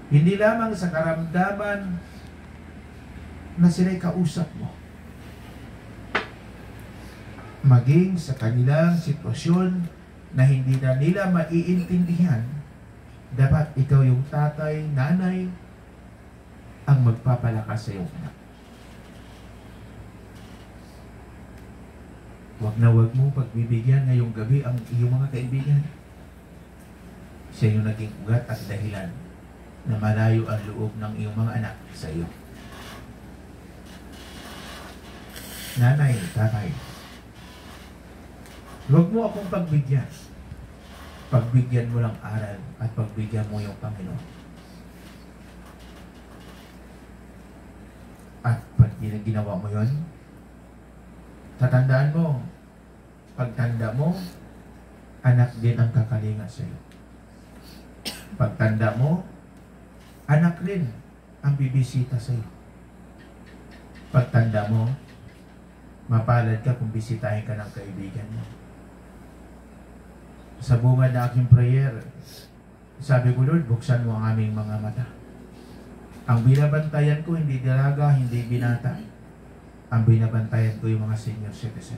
Hindi lamang sa karamdaman na sila'y kausap mo, maging sa kanilang sitwasyon na hindi na nila maiintindihan, dapat ikaw yung tatay, nanay, ang magpapalakas sa iyong anak. Huwag na huwag mo pagbibigyan ngayong gabi ang iyong mga kaibigan. Siya yung naging ugat at dahilan na malayo ang loob ng iyong mga anak sa iyo. Nanay, tatay, huwag mo akong pagbigyan. Pagbigyan mo lang aral at pagbigyan mo yung Panginoon. At pag ginawa mo yun, tatandaan mo, pagtanda mo, anak din ang kakalinga sa iyo. Pagtanda mo, anak rin ang bibisita sa iyo. Pagtanda mo, mapalad ka kung bisitahin ka ng kaibigan mo. Sa bunga na aking prayer, sabi ko, Lord, buksan mo ang aming mga mata. Ang binabantayan ko, hindi dalaga, hindi binata. Ang binabantayan ko yung mga senior citizen.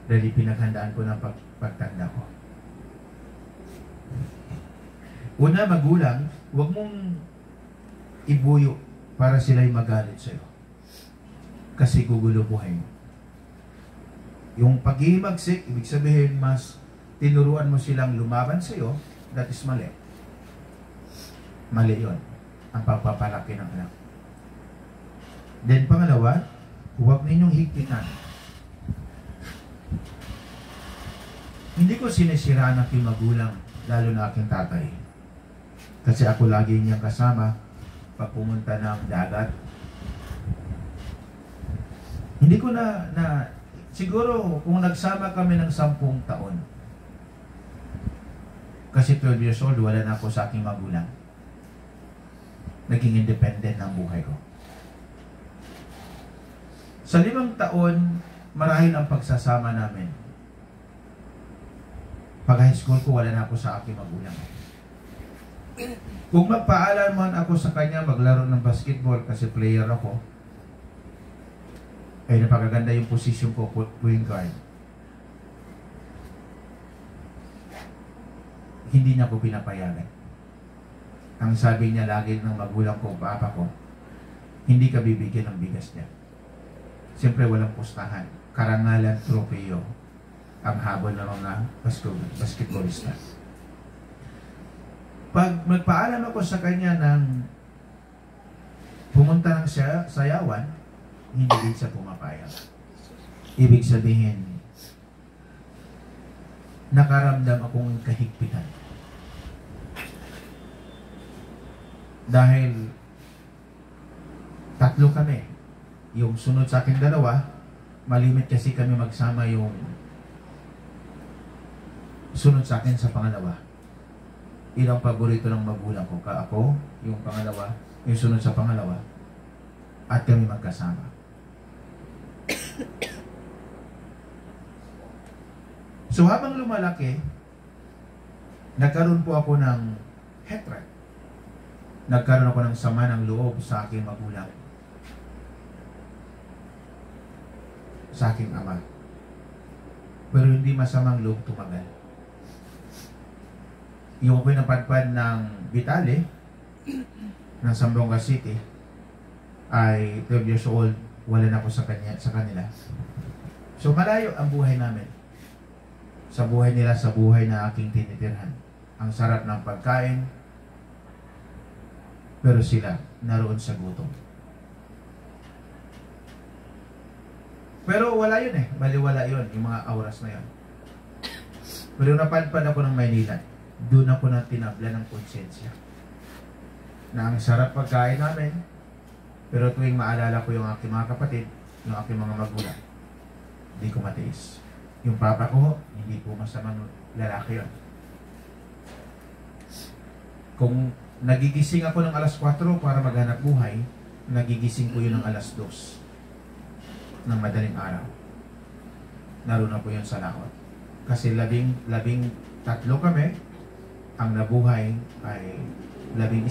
Dahil pinaghandaan ko ng pagtanda ko. Una, magulang, huwag mong ibuyo para sila'y magalit sa'yo. Kasi gugulo buhay mo. Yung pag-iimagsik, ibig sabihin, mas tinuruan mo silang lumaban sa'yo, that is mali. Mali yun, ang pagpapalaki ng anak. Then pangalawa, huwag ninyong higpitan. Hindi ko sinisiraan ang aking magulang, lalo na aking tatay. Kasi ako lagi niyang kasama pag pumunta ng dagat. Hindi ko siguro kung nagsama kami ng 10 taon. Kasi 12 years old, wala na ako sa aking magulang. Naging independent ng buhay ko. Sa 5 taon, marahil ang pagsasama namin. Pag high school ko, wala na ako sa aking magulang. Kung magpaalam man ako sa kanya maglaro ng basketball kasi player ako, ay napakaganda yung posisyon ko, point guard. Hindi niya ko pinapayagan. Ang sabi niya lagi ng magulang ko, papa ko, hindi ka bibigyan ng bigas niya. Siyempre walang pustahan. Karangalan, tropeyo ang habol ng mga basketballista. Pag magpaalam ako sa kanya ng pumunta ng sayawan, hindi din siya pumapayag. Ibig sabihin, nakaramdam akong kahigpitan. Dahil 3 kami. Yung sunod sa akin 2, malimit kasi kami magsama yung sunod sa akin sa pangalawa. Ilang paborito ng magulang ko. Ako, yung pangalawa, yung sunod sa pangalawa. At kami magkasama. So habang lumalaki, nagkaroon po ako ng hatred. Nagkaroon ako ng sama ng loob sa aking magulang. Sa aking ama. Pero hindi masamang loob tumagal. Yung ako'y napadpad ng Vitale, ng Zamboanga City, ay 12 years old, wala na ako sa kanila. So malayo ang buhay namin. Sa buhay nila, sa buhay na aking tinitirhan. Ang sarap ng pagkain, pero sila naroon sa gutom. Pero wala yun baliwala yun, yung mga oras na yun. Pero napadpad ako ng Maynila, doon ako na tinabla ng konsensya. Na ang sarap pagkain namin, pero tuwing maalala ko yung aking mga kapatid, yung aking mga magulang, hindi ko matiis. Yung papa ko, hindi po masamang lalaki yun. Kung nagigising ako ng alas 4 para maghanap buhay, nagigising ko yun ng alas 2 ng madaling araw. Naroon na po yun sa laot. Kasi labing 3 kami, ang nabuhay ay 11.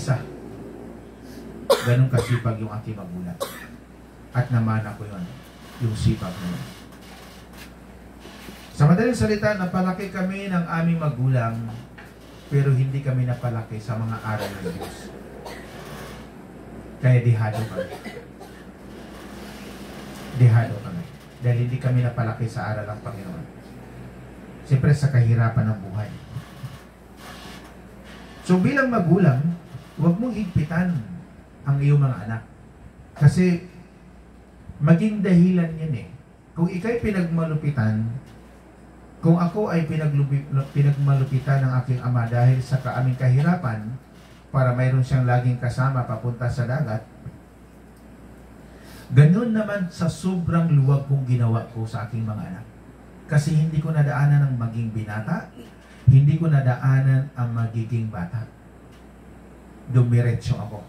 Ganun kasipag yung aking magulang. At namana ko yun, yung sipag na yun. Sa madaling salita, napalaki kami ng aming magulang, pero hindi kami napalaki sa mga aral ng Diyos. Kaya dihado kami. Dihado kami. Dahil hindi kami napalaki sa aral ng Panginoon. Siyempre sa kahirapan ng buhay. So bilang magulang, huwag mong higpitan ang iyong mga anak. Kasi maging dahilan yan eh. Kung ikaw'y pinagmalupitan, kung ako ay pinagmalupitan ng aking ama dahil sa aming kahirapan, para mayroon siyang laging kasama papunta sa dagat, ganun naman sa sobrang luwag kong ginawa ko sa aking mga anak. Kasi hindi ko nadaanan ang maging binata, hindi ko nadaanan ang magiging bata. Dumiretso ako.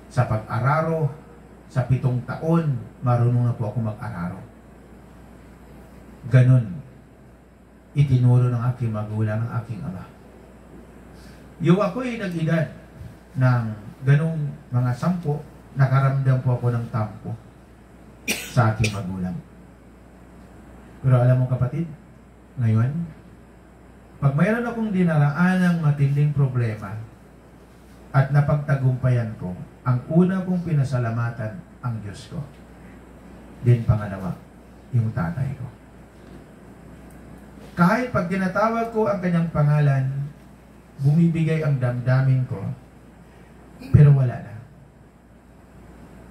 Sa pag-araro, sa 7 taon, marunong na po ako mag-araro. Ganun, itinuro ng aking magulang, ng aking ama. Yung ako ay nag-edad ng ganung mga 10, nakaramdam po ako ng tampo sa aking magulang. Pero alam mo kapatid, ngayon, pag mayroon akong dinaraan ng matinding problema at napagtagumpayan ko, ang una kong pinasalamatan ang Diyos ko. Din pangalawa, yung tatay ko. Kahit pag tinatawag ko ang kanyang pangalan, bumibigay ang damdamin ko, pero wala na.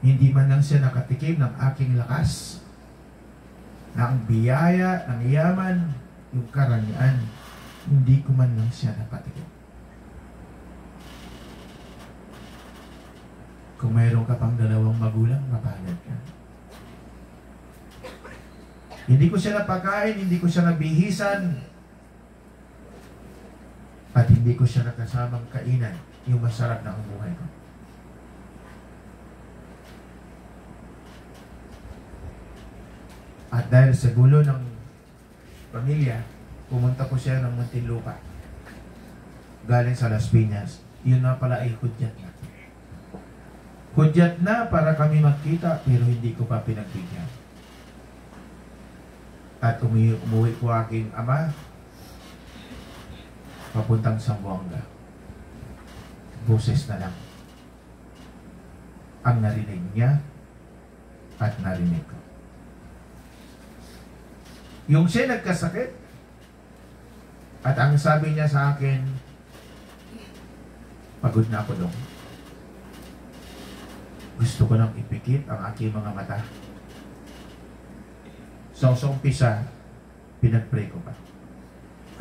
Hindi man lang siya nakatikim ng aking lakas, ng biyaya, ng yaman, yung karamihan, hindi ko man lang siya napatikim. Kung mayroon ka pang 2 magulang, mapalad ka. Hindi ko siya napakain, hindi ko siya nabihisan, at hindi ko siya nakasamang kainan, yung masarap na ang buhay ko. At dahil sa gulo ng pamilya, pumunta ko siya ng Muntinlupa. Galing sa Las Piñas. Yun na pala ay hudyat na. Hudyat na para kami magkita, pero hindi ko pa pinagbigyan. At umuwi ko aking ama, papuntang Zamboanga. Boses na lang ang narinig niya at narinig ko. Yung siya nagkasakit at ang sabi niya sa akin, pagod na ako dong. Gusto ko nang ipikit ang aking mga mata. So sa umpisa, pinag-pray ko pa.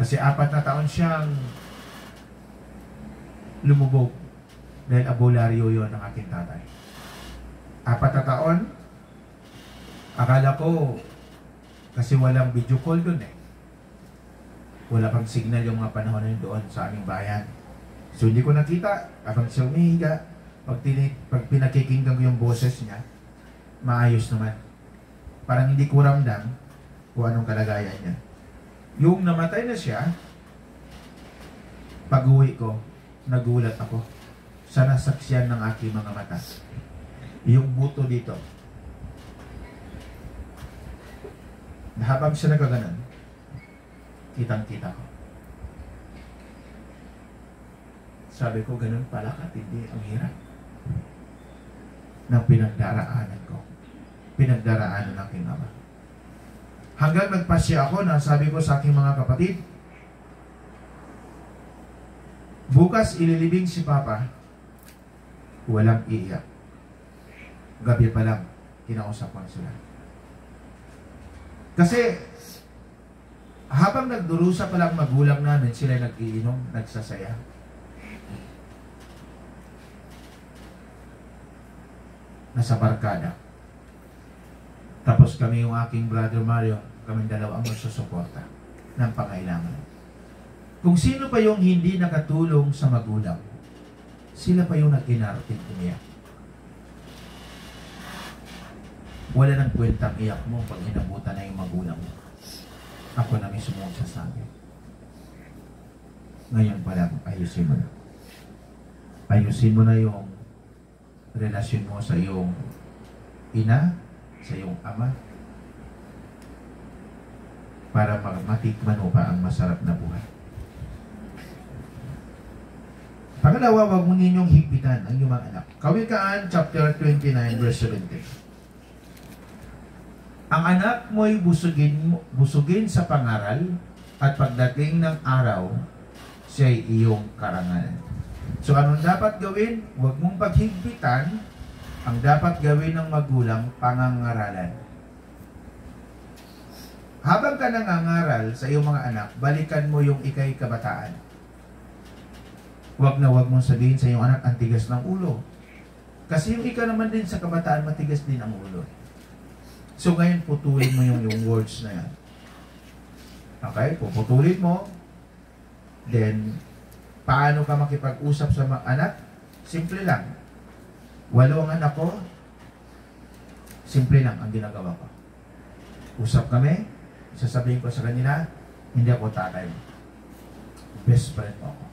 Kasi 4 na taon siyang lumubog dahil abularyo yon ng aking tatay. 4 na taon, akala ko, kasi walang video call doon eh. Wala pang signal yung mga panahon na yun doon sa aming bayan. So hindi ko nakita, habang siya umihiga, pag pinakikinggan ko yung boses niya, maayos naman. Parang hindi ko ramdam kung anong kalagayan niya. Yung namatay na siya, pag-uwi ko, nagulat ako sa nasaksiyan ng aking mga mata. Yung buto dito. Habang siya nagkaganon, kitang-kita ko. Sabi ko, ganun pala katindi ang hirap ng pinagdaraanan ko. Pinagdaraanan ng aking ama. Hanggang nagpasya ako na sabi ko sa aking mga kapatid, bukas ililibing si Papa, walang iiyak. Gabi pa lang, kinausap ko na sila. Kasi, habang nagdurusa pa lang magulang namin, sila nag-iinom, nagsasaya. Nasa barkada. Tapos kami yung aking brother Mario, kaming 2 ang magsusuporta ng pangailangan. Kung sino pa yung hindi nakatulong sa magulang, sila pa yung nag-inarting umiyak. Wala nang kwentang iyak mo pag inabutan na yung magulang mo. Ako na mismo ang sasabi. Ngayon pa lang, ayusin mo na. Ayusin mo na yung relasyon mo sa iyong ina, sa iyong ama, para matikman mo pa ang masarap na buhay. Pangalawa, wag mo ninyong higpitan ang iyong mga anak. Kawikaan, chapter 29, verse 17. Ang anak mo'y busugin sa pangaral, at pagdating ng araw, siya'y iyong karangalan. So, anong dapat gawin? Huwag mong paghigpitan. Ang dapat gawin ng magulang, pangangaralan. Habang ka nangangaral sa iyong mga anak, balikan mo yung ikay kabataan. Huwag na huwag mong sabihin sa iyong anak, ang tigas ng ulo. Kasi yung ika naman din sa kabataan, matigas din ang ulo. So, ngayon, putulin mo yung words na yan. Okay? Puputulin mo. Then, paano ka makipag-usap sa mga anak? Simple lang. 8 ang anak ko. Simple lang ang ginagawa ko. Usap kami. Sasabihin ko sa kanila, hindi ako tatay mo. Best friend mo ako.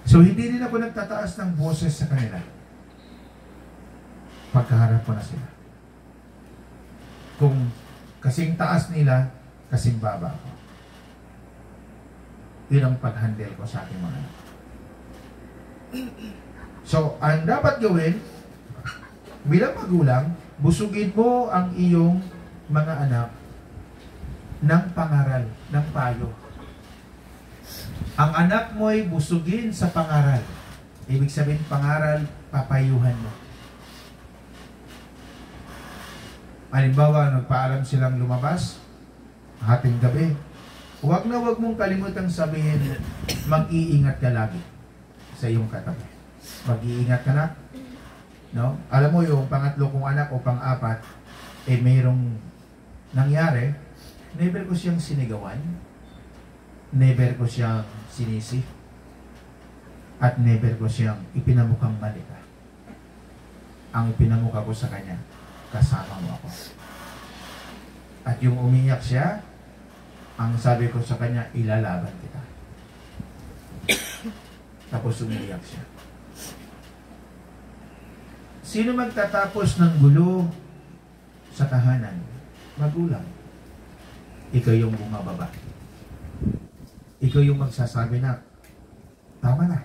So, hindi rin ako nagtataas ng boses sa kanila. Pagkaharap ko na sila. Kung kasing taas nila, kasing baba ako. Yun ang pag-handle ko sa aking mga anak. So, ang dapat gawin, bilang magulang, busugin mo ang iyong mga anak ng pangaral, ng payo. Ang anak mo'y busugin sa pangaral. Ibig sabihin, pangaral, papayuhan mo. Halimbawa, nagpaalam silang lumabas, hating gabi. Huwag na huwag mong kalimutang sabihin, mag-iingat ka lagi sa iyong katabi. Mag-iingat ka na. No? Alam mo yung pangatlo kong anak o pang-apat, mayroong nangyari, never ko siyang sinigawan, never ko siyang sinisi, at never ko siyang ipinamukhang mali ka. Ang ipinamukha ko sa kanya, kasama mo ako. At yung umiyak siya, ang sabi ko sa kanya, ilalaban kita. Tapos umiyak siya. Sino magtatapos ng gulo sa tahanan? Magulang. Ikaw yung bumababa. Ikaw yung magsasabi na, tama na.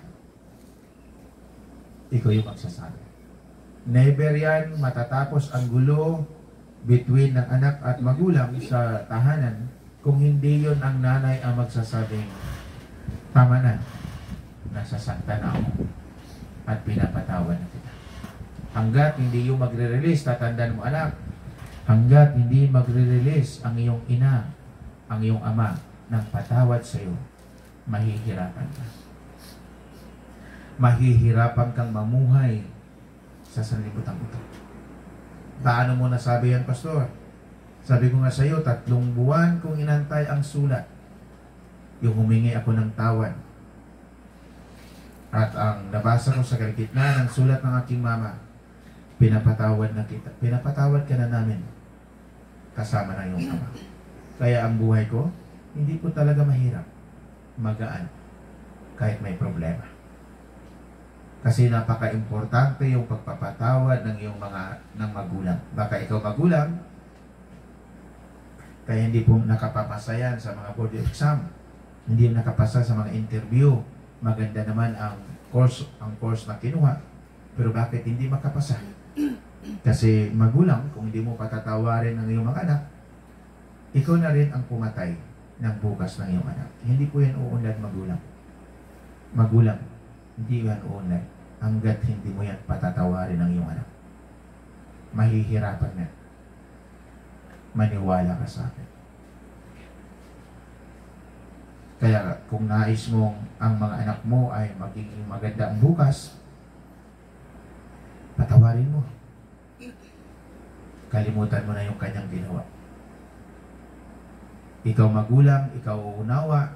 Ikaw yung magsasabi. Never yan matatapos ang gulo between ng anak at magulang sa tahanan kung hindi yon ang nanay ang magsasabing, tama na, nasasaktan na ako at pinapatawad na kita. Hanggat hindi yung magre-release, tatandaan mo anak, hanggat hindi magre-release ang iyong ina, ang iyong ama ng patawad sa iyo, mahihirapan ka. Mahihirapan kang mamuhay sa sanlibutan ito. Paano mo nasabi yan, Pastor? Sabi ko nga sa iyo, 3 buwan kong inantay ang sulat. Yung humingi ako ng tawad. At ang nabasa ko sa gitna ng sulat ng aking mama, pinapatawad na kita. Pinapatawad ka na namin kasama ng iyong ama. Kaya ang buhay ko, hindi po talaga mahirap. Magaan. Kahit may problema. Kasi napaka-importante yung pagpapatawad ng iyong ng magulang. Baka ikaw magulang, kaya hindi po nakapapasa yan sa mga board exam. Hindi nakapasa sa mga interview. Maganda naman ang course na kinuha. Pero bakit hindi makapasa? Kasi magulang, kung hindi mo patatawarin ng iyong mga anak, ikaw na rin ang pumatay ng bukas ng iyong anak. Hindi po yan uunlad magulang. Magulang, hindi yan uunlad. Hanggat hindi mo yan patatawarin ng iyong anak. Mahihirapan na. Maniwala ka sa akin. Kaya kung nais mong ang mga anak mo ay magiging maganda ang bukas, patawarin mo. Kalimutan mo na yung kanyang ginawa. Ikaw magulang, ikaw uunawa.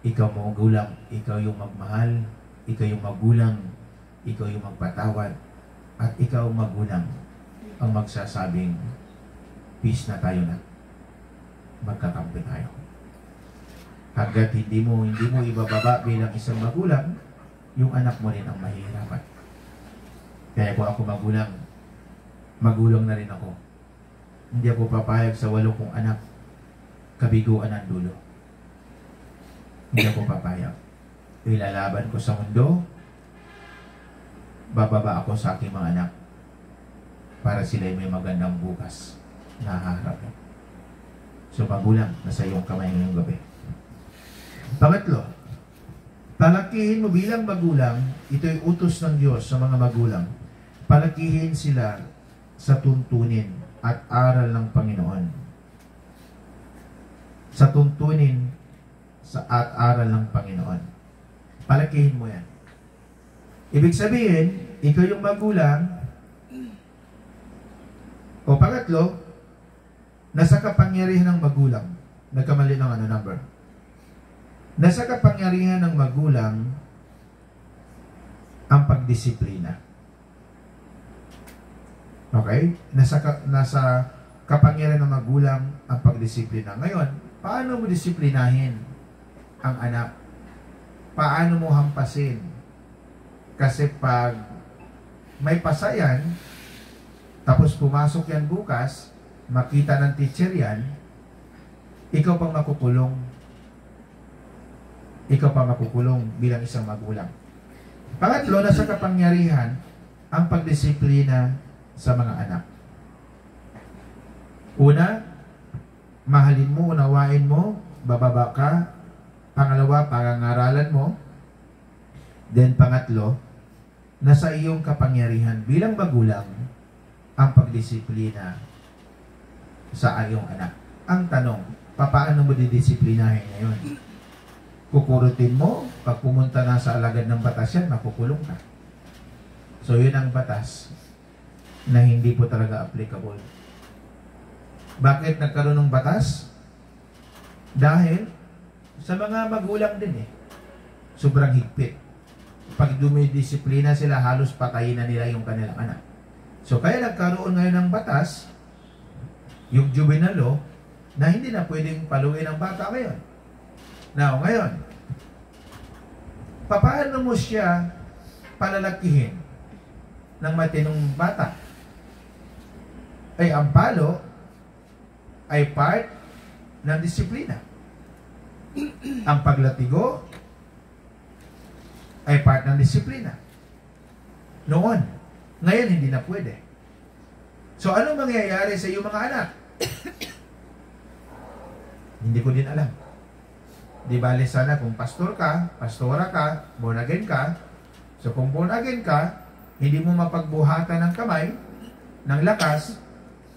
Ikaw magulang, ikaw yung magmahal. Ikaw yung magulang, ikaw yung magpatawad. At ikaw magulang ang magsasabing, peace na tayo na. Magkakampi tayo. Hanggat hindi mo ibababa bilang isang magulang, yung anak mo rin ang mahihirapan. Kaya kung ako magulang na rin ako. Hindi ako papayag sa 8 kong anak, kabiguan ang dulo. Hindi ako papayag. Ilalaban ko sa mundo, bababa ako sa aking mga anak para sila may magandang bukas na haharapin. So magulang, nasa iyong kamay ngayong gabi. Pangatlo, palakihin mo bilang magulang, ito'y utos ng Diyos sa mga magulang. Palakihin sila sa tuntunin at aral ng Panginoon. Sa tuntunin at aral ng Panginoon. Palakihin mo yan. Ibig sabihin, ikaw yung magulang, o pangatlo, nasa kapangyarihan ng magulang. Nagkamali ng number. Nasa kapangyarihan ng magulang ang pagdisiplina. Okay? Nasa kapangyarihan ng magulang ang pagdisiplina. Ngayon, paano mo disiplinahin ang anak? Paano mo hampasin? Kasi pag may pasayan, tapos pumasok yan bukas, makita ng teacher yan, ikaw pang makukulong. Ikaw pa makukulong bilang isang magulang. Pangatlo, nasa kapangyarihan ang pagdisiplina sa mga anak. Una, mahalin mo, unawain mo, bababa ka. Pangalawa, pangangaralan mo. Then pangatlo, nasa iyong kapangyarihan bilang magulang ang pagdisiplina sa iyong anak. Ang tanong, paano mo didisiplinahin ngayon? Kukurutin mo, pag pumunta na sa alagad ng batas yan, makukulong ka. So yun ang batas na hindi po talaga applicable. Bakit nagkaroon ng batas? Dahil sa mga magulang din sobrang higpit. Pag dumidisiplina sila, halos patayin na nila yung kanilang anak. So kaya nagkaroon ngayon ng batas, yung juvenile law, na hindi na pwedeng paluin ang bata ngayon. Now, ngayon, paano mo siya palalakihin ng matinong bata? Ay, ang palo ay part ng disiplina. Ang paglatigo ay part ng disiplina. Noon. Ngayon, hindi na pwede. So, anong mangyayari sa iyong mga anak? Hindi ko din alam. Di bale sana kung pastor ka, pastora ka, born again ka. So kung born again ka, hindi mo mapagbuhatan ng kamay, ng lakas,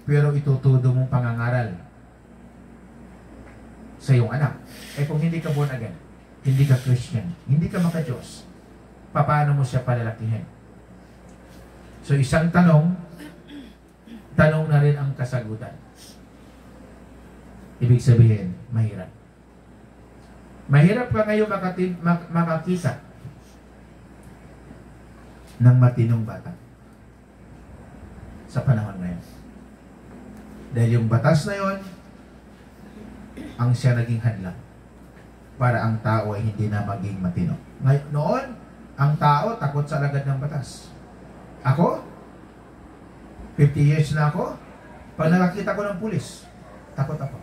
pero itutudo mong pangangaral sa iyong anak. Eh kung hindi ka born again, hindi ka Christian, hindi ka maka-Diyos, paano mo siya palalakihin? So isang tanong na rin ang kasagutan. Ibig sabihin, mahirap. Mahirap ka ngayon makakita ng matinong bata sa panahon ngayon. Dahil yung batas na yon ang siya naging hadlang para ang tao ay hindi na maging matino. Ngayon, noon, ang tao takot sa alagad ng batas. Ako, 50 years na ako, pag nakakita ko ng pulis, takot ako.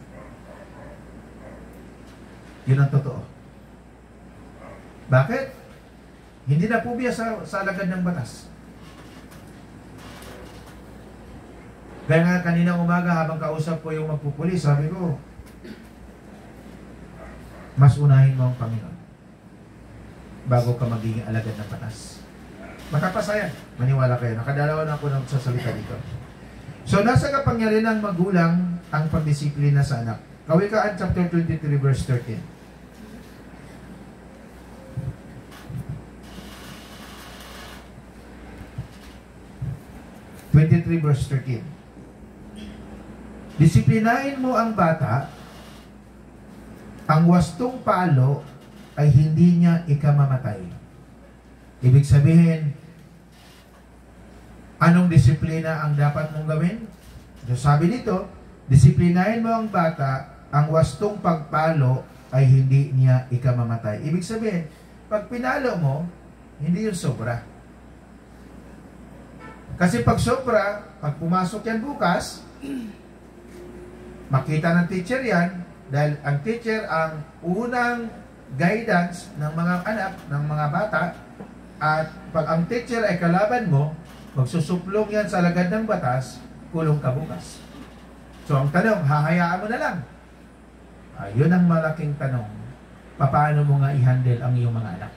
Yun ang totoo. Bakit? Hindi na pubiya sa alagad ng batas. Kaya nga kanina umaga habang kausap ko yung magpupulis, sabi ko, mas unahin mo ang Panginoon bago ka magiging alagad ng batas. Makapasayan. Maniwala kayo. Nakadalawa na ako ng sasalita dito. So, nasa kapangyarihan ng magulang ang pagdisiplina sa anak. Kawikaan chapter 23 verse 13. 23 verse 13. Disiplinahin mo ang bata, ang wastong palo ay hindi niya ikamamatay. Ibig sabihin, anong disiplina ang dapat mong gawin? So sabi dito, disiplinahin mo ang bata, ang wastong pagpalo ay hindi niya ikamamatay. Ibig sabihin, pag pinalo mo, hindi yun sobra. Kasi pag sobra, pag pumasok yan bukas, makita ng teacher yan, dahil ang teacher ang unang guidance ng mga anak, ng mga bata, at pag ang teacher ay kalaban mo, magsusuplong yan sa alagad ng batas, kulong ka bukas. So ang tanong, hahayaan mo na lang. Yun ang malaking tanong. Paano mo nga i-handle ang iyong mga anak?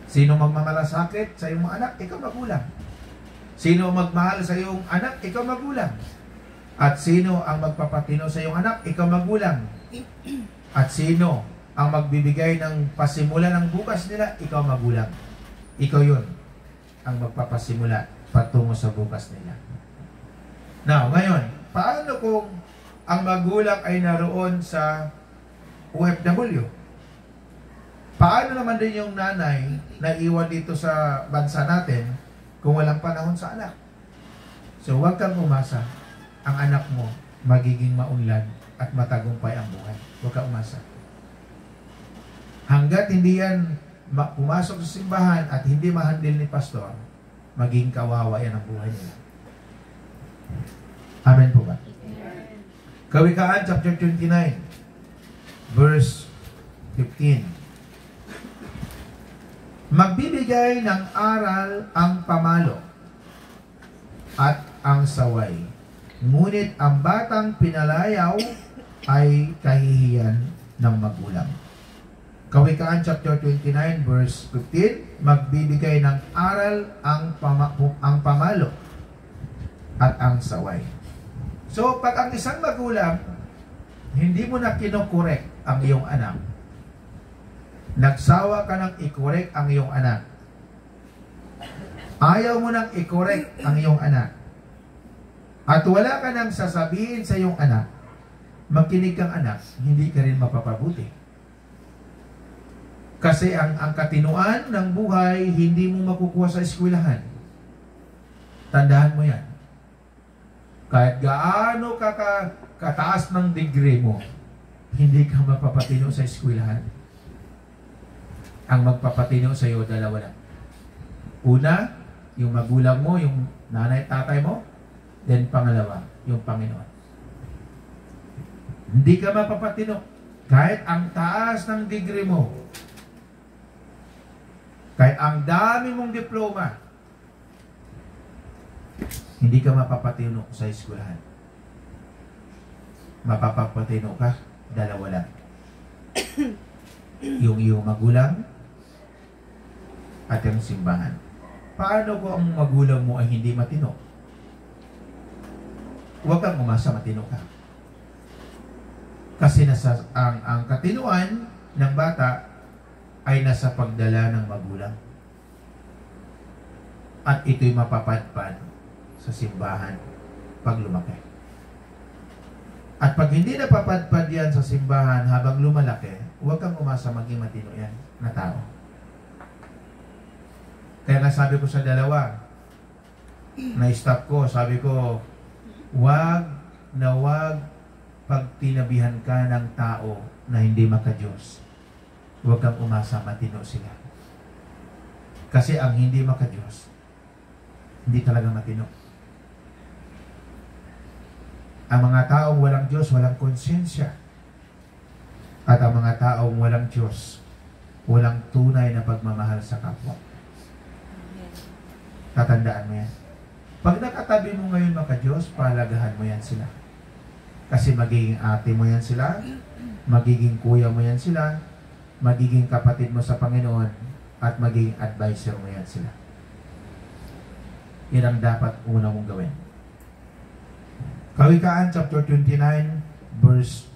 Sino magmamalasakit sa iyong mga anak? Ikaw magulang. Sino magmahal sa iyong anak? Ikaw magulang. At sino ang magpapatino sa iyong anak? Ikaw magulang. At sino ang magbibigay ng pasimula ng bukas nila? Ikaw magulang. Ikaw yun ang magpapasimula patungo sa bukas nila. Now, ngayon, paano kung ang magulang ay naroon sa OFW? Paano naman din yung nanay na iwan dito sa bansa natin kung walang panahon sa anak? So, huwag kang umasa. Ang anak mo magiging maunlad at matagumpay ang buhay. Huwag kang umasa. Hanggat hindi yan pumasok sa simbahan at hindi mahandle ni pastor, maging kawawa yan ang buhay nila. Amen po ba? Kawikaan chapter 29 verse 15. Magbibigay ng aral ang pamalo at ang saway, ngunit ang batang pinalayaw ay kahihiyan ng magulang. Kawikaan chapter 29 verse 15, magbibigay ng aral ang pamalo at ang saway. So, pag ang isang magulang, hindi mo na kinokorek ang iyong anak, nagsawa ka ng ikorek ang iyong anak, ayaw mo nang ikorek ang iyong anak, at wala ka nang sasabihin sa iyong anak, makinig kang anak, hindi ka rin mapapabuti. Kasi ang katinuan ng buhay, hindi mo makukuha sa eskwelahan. Tandaan mo yan. Kahit gaano kataas ng degree mo, hindi ka mapapatino sa eskwelahan. Ang magpapatino sa iyo, dalawa lang. Una, yung magulang mo, yung nanay at tatay mo. Then pangalawa, yung Panginoon. Hindi ka mapapatino. Kahit ang taas ng degree mo, kahit ang dami mong diploma, hindi ka mapapatino sa eskwelahan. Mapapapatino ka, dalawa lang. Yung iyong magulang at yung simbahan. Paano kung ang magulang mo ay hindi matino? Huwag kang umasa matino ka. Kasi ang katinuan ng bata ay nasa pagdala ng magulang. At ito'y mapapadpad sa simbahan pag lumaki. At pag hindi napapadpad yan sa simbahan habang lumalaki, huwag kang umasa maging matino yan na tao. Kaya nga sabi ko sa dalawa, na-stop ko, sabi ko, wag pag tinabihan ka ng tao na hindi maka-Diyos, huwag kang umasa matino sila. Kasi ang hindi maka-Diyos, hindi talaga matino. Ang mga taong walang Diyos, walang konsensya. At ang mga taong walang Diyos, walang tunay na pagmamahal sa kapwa. Tatandaan mo yan. Pag nakatabi mo ngayon maka-Diyos, palagahan mo yan sila. Kasi magiging ate mo yan sila, magiging kuya mo yan sila, magiging kapatid mo sa Panginoon, at magiging advisor mo yan sila. Yan ang dapat una mong gawin. Kawikaan chapter 29 verse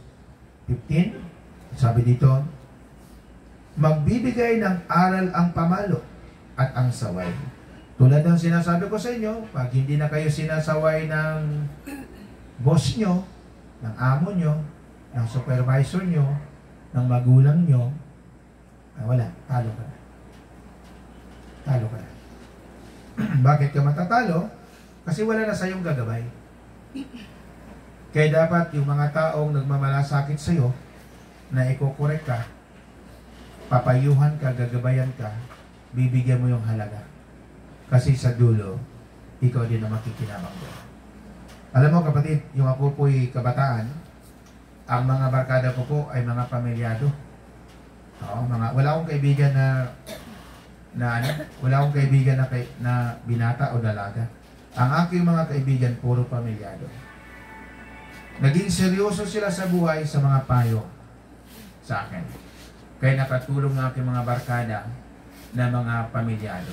15, sabi dito, magbibigay ng aral ang pamalo at ang saway. Tulad ng sinasabi ko sa inyo, pag hindi na kayo sinasaway ng boss nyo, ng amo nyo, ng supervisor nyo, ng magulang nyo, wala, talo ka na. Talo ka na. Bakit ka matatalo? Kasi wala na sa iyong gagabay. Kaya dapat yung mga taong nagmamalasakit sa iyo, na ikokorek ka, papayuhan ka, gagabayan ka, bibigyan mo yung halaga. Kasi sa dulo, ikaw din na makikinabang doon. Alam mo kapatid, yung ako po'y kabataan, ang mga barkada ko po ay mga pamilyado. Oo, wala akong kaibigan wala akong kaibigan na binata o dalaga. Ang aking mga kaibigan, puro pamilyado. Naging seryoso sila sa buhay sa mga payo sa akin. Kaya nakatulong ng aking mga barkada na mga pamilyado.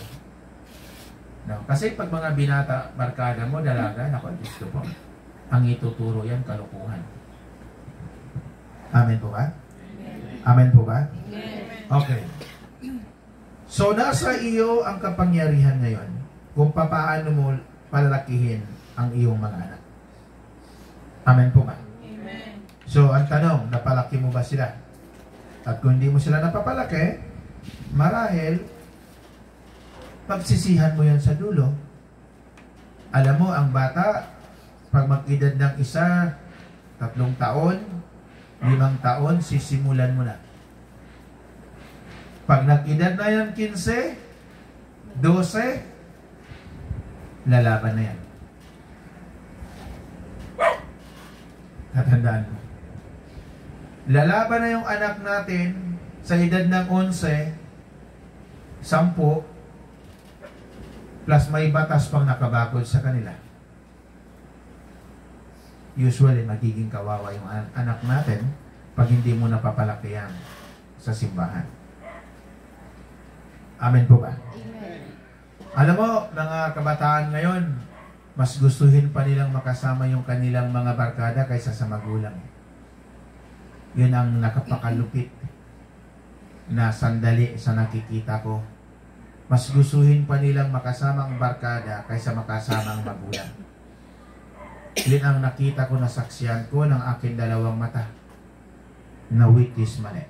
No? Kasi pag mga binata, barkada mo, dalaga, naku, gusto po. Ang ituturo yan, kalukuhan. Amen po ba? Amen po ba? Okay. So, nasa iyo ang kapangyarihan ngayon kung paano mo palalakihin ang iyong mga anak. Amen po ba? Amen. So, ang tanong, napalaki mo ba sila? At kung hindi mo sila napapalaki, marahil, pagsisihan mo yan sa dulo. Alam mo, ang bata, pag mag-edad ng 1, 3 taon, 5 taon, sisimulan mo na. Pag nag-edad na yan 15, 12, lalaban na yan. Tatandaan mo. Lalaban na yung anak natin sa edad ng 11, 10, plus may batas pang nakabakod sa kanila. Usually, magiging kawawa yung anak natin pag hindi mo napapalaki yan sa simbahan. Amen po ba? Amen. Alam mo, mga kabataan ngayon, mas gustuhin pa nilang makasama yung kanilang mga barkada kaysa sa magulang. Yun ang nakapakalupit na sandali sa nakikita ko. Mas gustuhin pa nilang makasama ang barkada kaysa makasama ang magulang. Yun ang nakita ko na saksiyan ko ng aking 2 mata na witness mali.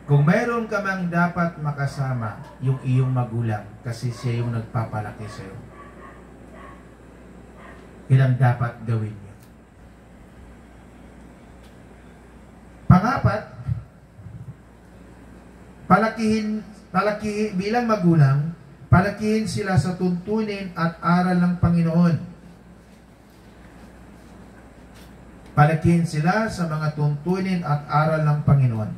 Kung mayroon ka mang dapat makasama yung iyong magulang kasi siya yung nagpapalaki sa iyo, yun ang dapat gawin niyo. Pangapat, bilang magulang, palakihin sila sa tuntunin at aral ng Panginoon. Palakihin sila sa mga tuntunin at aral ng Panginoon.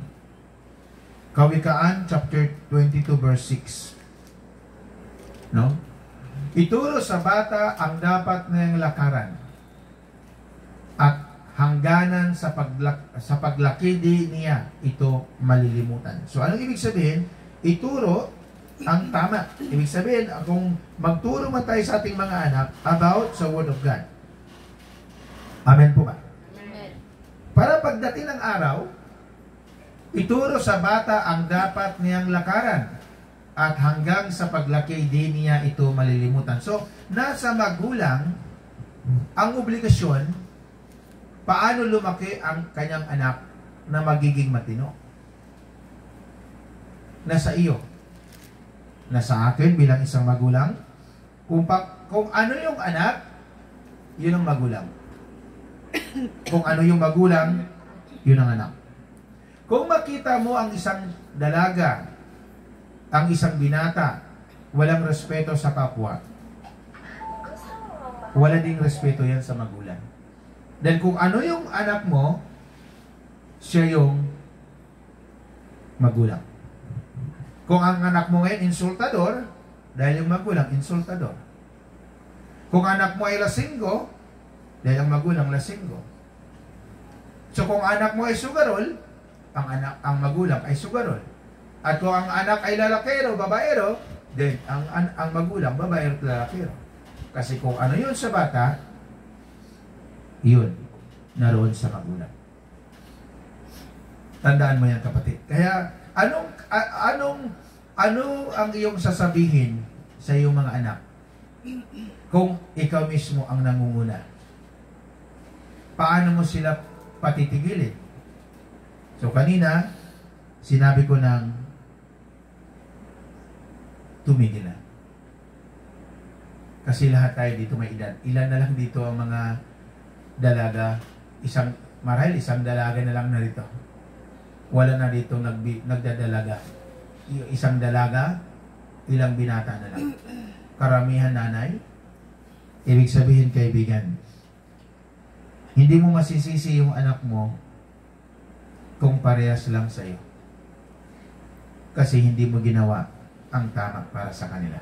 Kawikaan, chapter 22, verse 6. No? Ituro sa bata ang dapat niyang lakaran at hangganan sa paglaki niya ito malilimutan. So, anong ibig sabihin? Ituro ang tama. Ibig sabihin, kung magturo man tayo sa ating mga anak about sa Word of God. Amen po ba? Amen. Para pagdating ng araw, ituro sa bata ang dapat niyang lakaran at hanggang sa paglaki din niya ito malilimutan. So, nasa magulang ang obligasyon paano lumaki ang kanyang anak na magiging matino. Nasa iyo. Nasa akin bilang isang magulang. Kung ano yung anak, yun ang magulang. Kung ano yung magulang, yun ang anak. Kung makita mo ang isang dalaga, ang isang binata, walang respeto sa kapwa, wala ding respeto yan sa magulang. Dahil kung ano yung anak mo, siya yung magulang. Kung ang anak mo ngayon insultador, dahil yung magulang insultador. Kung anak mo ay lasinggo, dahil ang magulang lasinggo. So kung anak mo ay sugarol, ang magulang ay sugarol. At kung ang anak ay lalakero, babaero, then ang magulang babaero at lalakero. Kasi kung ano yun sa bata, yun, naroon sa magulang. Tandaan mo yan, kapatid. Kaya, ano ang iyong sasabihin sa iyong mga anak kung ikaw mismo ang nangunguna? Paano mo sila patitigilin? So, kanina, sinabi ko ng tumigil na. Kasi lahat tayo dito may edad. Ilan na lang dito ang mga dalaga, Marahil isang dalaga na lang narito. Wala na dito nagdadalaga. Isang dalaga, ilang binata na lang. Karamihan nanay. Ibig sabihin, kaibigan, hindi mo masisisi yung anak mo kung parehas lang sa'yo. Kasi hindi mo ginawa ang tama para sa kanila.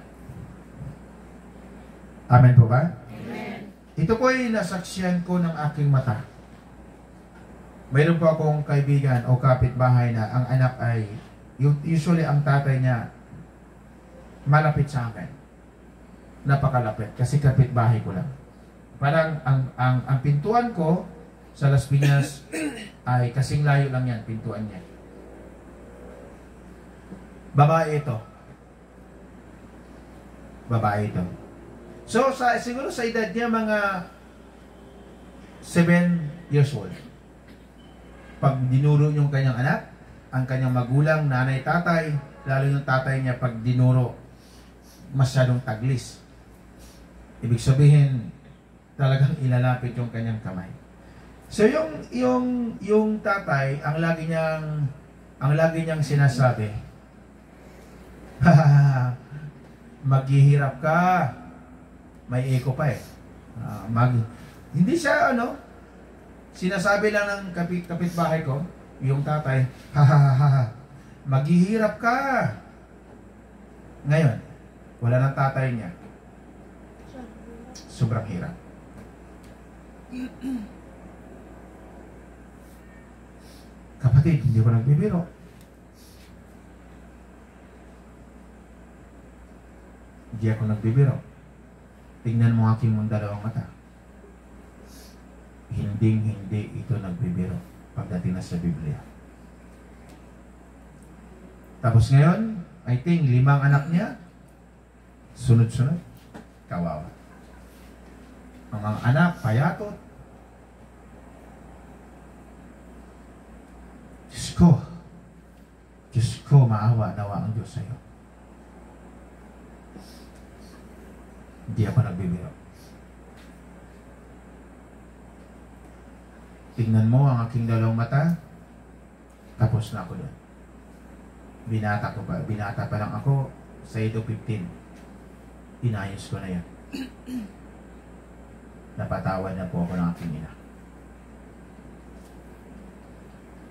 Amen po ba? Amen. Ito po ay nasaksiyan ko ng aking mata. Mayroon po akong kaibigan o kapitbahay na ang anak ay, usually ang tatay niya, malapit sa akin. Napakalapit kasi kapitbahay ko lang. Parang ang pintuan ko sa Las Piñas ay kasing layo lang yan, pintuan niya. Babae ito. Babae ito. So, siguro sa edad niya mga 7 years old. Pag dinuro yung kanyang anak, ang kanyang magulang, nanay, tatay, lalo yung tatay niya pag dinuro, masyadong taglis. Ibig sabihin, talagang ilalapit yung kanyang kamay. So yung tatay, ang lagi niyang sinasabi, maghihirap ka. May echo pa eh. Hindi siya sinasabi lang ng kapitbahay ko, yung tatay, maghihirap ka. Ngayon, wala ng tatay niya. Sobrang hirap. Kapatid, hindi ko nagbibiro. Hindi ako nagbibiro. Tingnan mo aking mga dalawang mata. Hindi ito nagbibiro pagdating na sa Biblia. Tapos ngayon, I think 5 anak niya, sunod-sunod, kawawa. Ang mga anak, payatot. Diyos ko, maawa nawa ang Diyos sa iyo. Hindi ako nagbibiro. Tingnan mo ang aking dalawang mata, tapos na ako doon. Binata pa lang ako sa age of 15. Inayos ko na yan. Napatawad na po ako ng aking ina.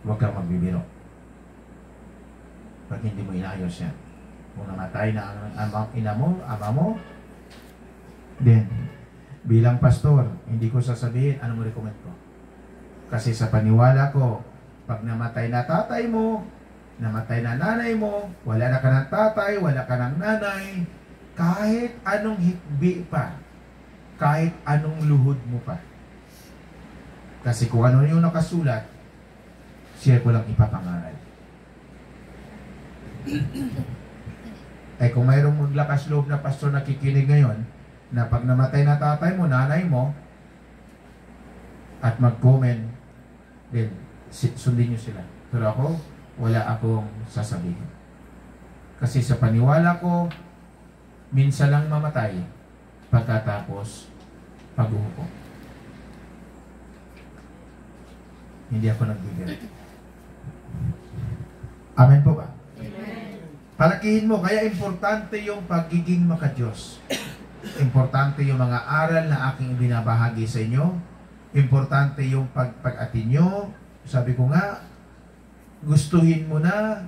Huwag kang magbibiro. Pag hindi mo inayos yan, kung namatay na ang ina mo, ama mo, then, bilang pastor, hindi ko sasabihin anong recommend ko. Kasi sa paniwala ko, pag namatay na tatay mo, namatay na nanay mo, wala na ka ng tatay, wala ka ng nanay, kahit anong hikbi pa, kahit anong luhod mo pa. Kasi kung ano yung nakasulat, siya ko lang ipapangaral. Eh kung mayroong maglakas loob na pastor na kikinig ngayon, na pag namatay na tatay mo, nanay mo, at mag-comment, then sundin nyo sila. Pero ako, wala akong sasabihin. Kasi sa paniwala ko, minsan lang mamatay pagkatapos pag-uhukom. Hindi ako nagbibiro. Amen po ba? Amen. Palakihin mo, kaya importante yung pagiging maka-Diyos. Importante yung mga aral na aking binabahagi sa inyo. Importante yung pag-atin nyo. Sabi ko nga, gustuhin mo na